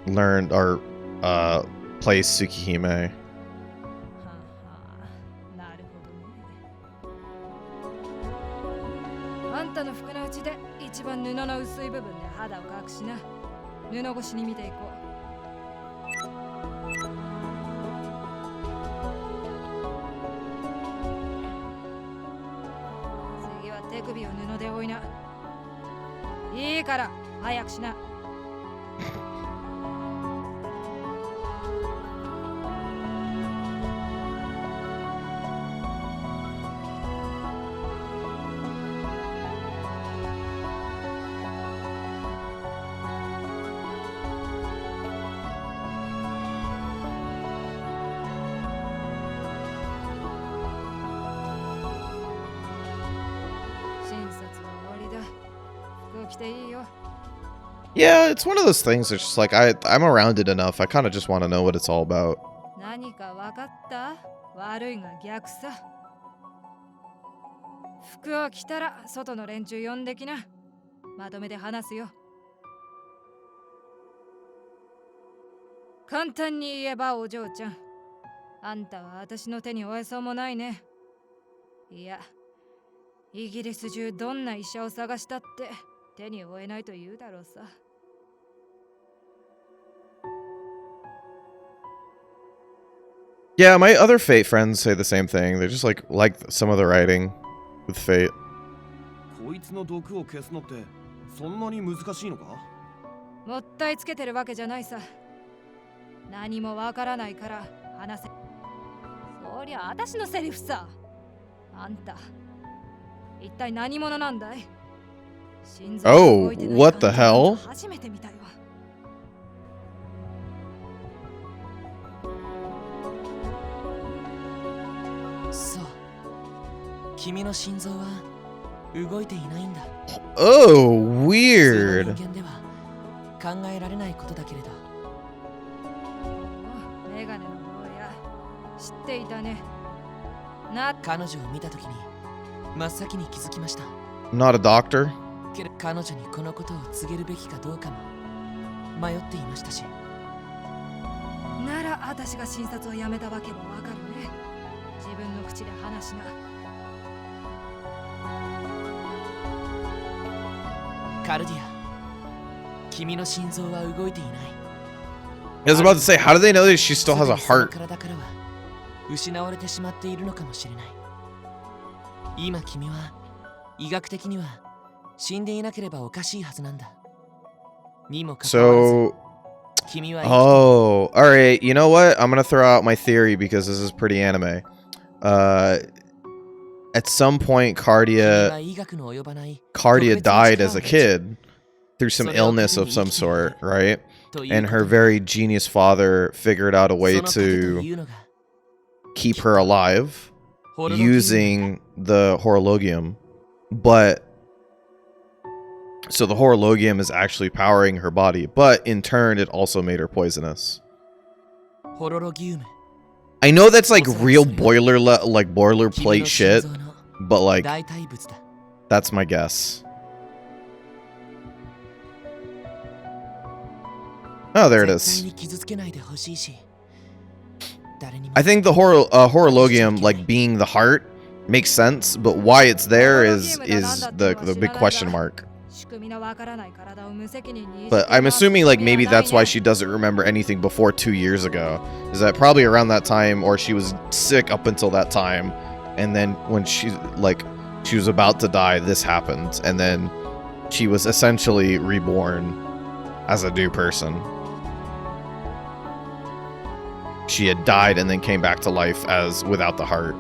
learn or play Tsukihime. なるほどね。あんたの服の内で一番布の薄い部分で肌を隠しな。布越しに見ていこう。次は手首を布で覆いな。いいから早くしな。Yeah, it's one of those things that's just like I'm around it enough. I kind of just want to know what it's all about. 何か分かった？悪いが逆さ。服を着たら外の連中呼んできな。まとめて話すよ。簡単に言えばお嬢ちゃん。あんたは私の手に負えそうもないね。いや、イギリス中どんな医者を探したって手に負えないと言うだろうさ。Yeah, my other Fate friends say the same thing. They're just like some of the writing with Fate. こいつの毒を消すのってそんなに難しいのか？もったいつけてるわけじゃないさ。何もわからないから話せ。そりゃ私のセリフさ。あんた一体何者なんだい？心臓が動いてない what the 患者なん hell? て初めて見たよ。そう、君の心臓は動いていないんだ。 Oh, 普通 weird. の人間では考えられないことだけれど、メガネの坊や、知っていたね。彼女を見たときに真っ先に気づきました。 Not a doctor. けど彼女にこのことを告げるべきかどうかも迷っていましたし。なら私が診察をやめたわけもわかるね。自分の口で話しな。カルディア、君の心臓は動いていない。 I was about to say, how do they know that she still has a その heart? 体からは失われてしまっているのかもしれない。今君は医学的には死んでいなければおかしいはずなんだ。にもかかわらず So, 君は生きている。 oh, all right. You know what? I'm gonna throw out my theory because this is pretty anime. At some point, 君は医学の及ばない Cardia 特別な died 力を as a 持ち kid through some illness of some sort, right? And her very genius father figured out a way その盾と to いうのが keep her alive ホロロギウム using the horologium. But so the horologium is actually powering her body, but in turn, it also made her poisonous. ホロロギウム。 I know that's like real boilerplate 君の心 shit, 臓の but like 代替物だ。 that's my guess. Oh, there it 絶対 is. に傷つけないでほしいし、誰にも I think the horologium, like being the heart, makes sense, but why it's there is the big question mark. 仕組みのわからない体を無責任に But I'm assuming like maybe that's why she doesn't remember anything before 2 years ago. Is that probably around that time, or she was sick up until that time, and then when she was about to die, this happened, and then she was essentially reborn as a new person. She had died and then came back to life as without the heart.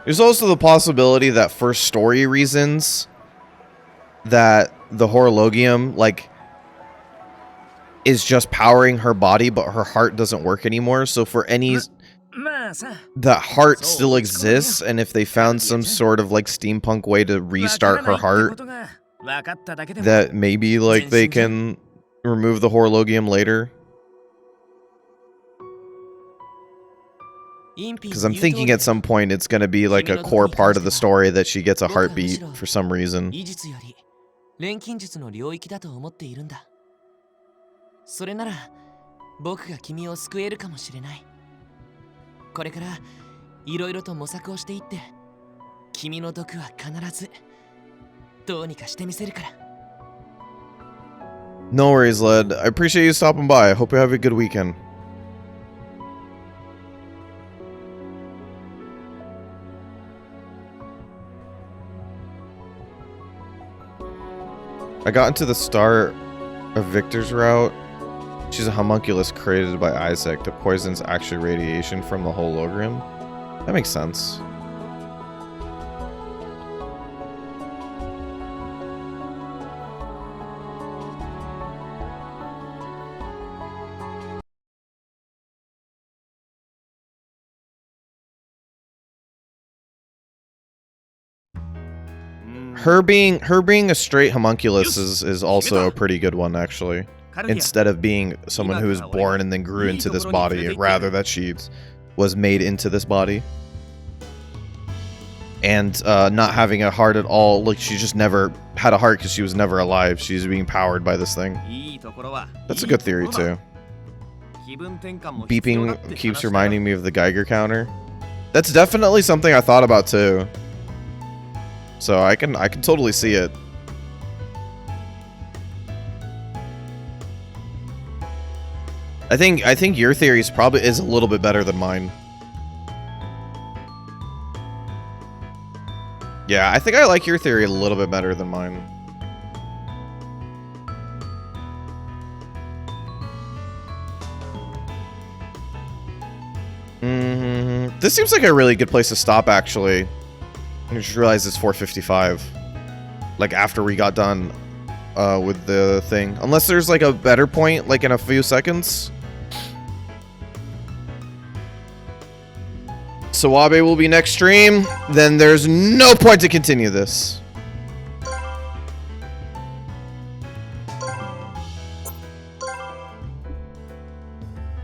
There's also the possibility that for story reasons that the horologium is just powering her body, but her heart doesn't work anymore. So for any まあさ、 that heart So, still it's cool, exists, and if they found some sort of steampunk way to restart her わからないってこ heart, とが分かっただけでも that maybe they can remove the horologium later. インピー Because I'm の言う通り thinking だ at some point it's going to be like a core part of the story that she gets a heartbeat for some reason. 医術より錬金術の領域だと思っているんだ。それなら僕が君を救えるかもしれない。これからいろいろと模索をしていって、君の毒は必ずどうにかしてみせるから。 No worries, Led. I appreciate you stopping by. I hope you have a good weekend. I got into the start of Victor's route. She's a homunculus created by Isaac. The poison's actually radiation from the hologram. That makes sense. her being a straight homunculus is also a pretty good one actually. Instead of being someone who was born and then grew into this body, rather that she was made into this body. And not having a heart at all, like she just never had a heart because she was never alive. She's being powered by this thing. That's a good theory too. Beeping keeps reminding me of the Geiger counter. That's definitely something I thought about too. So I can totally see it. I think your theory is probably a little bit better than mine. Yeah, I think I like your theory a little bit better than mine. This seems like a really good place to stop, actually. I just realized it's 4:55. Like, after we got done with the thing. Unless there's, like, a better point, like, in a few seconds. Sawabe will be next stream. Then there's no point to continue this.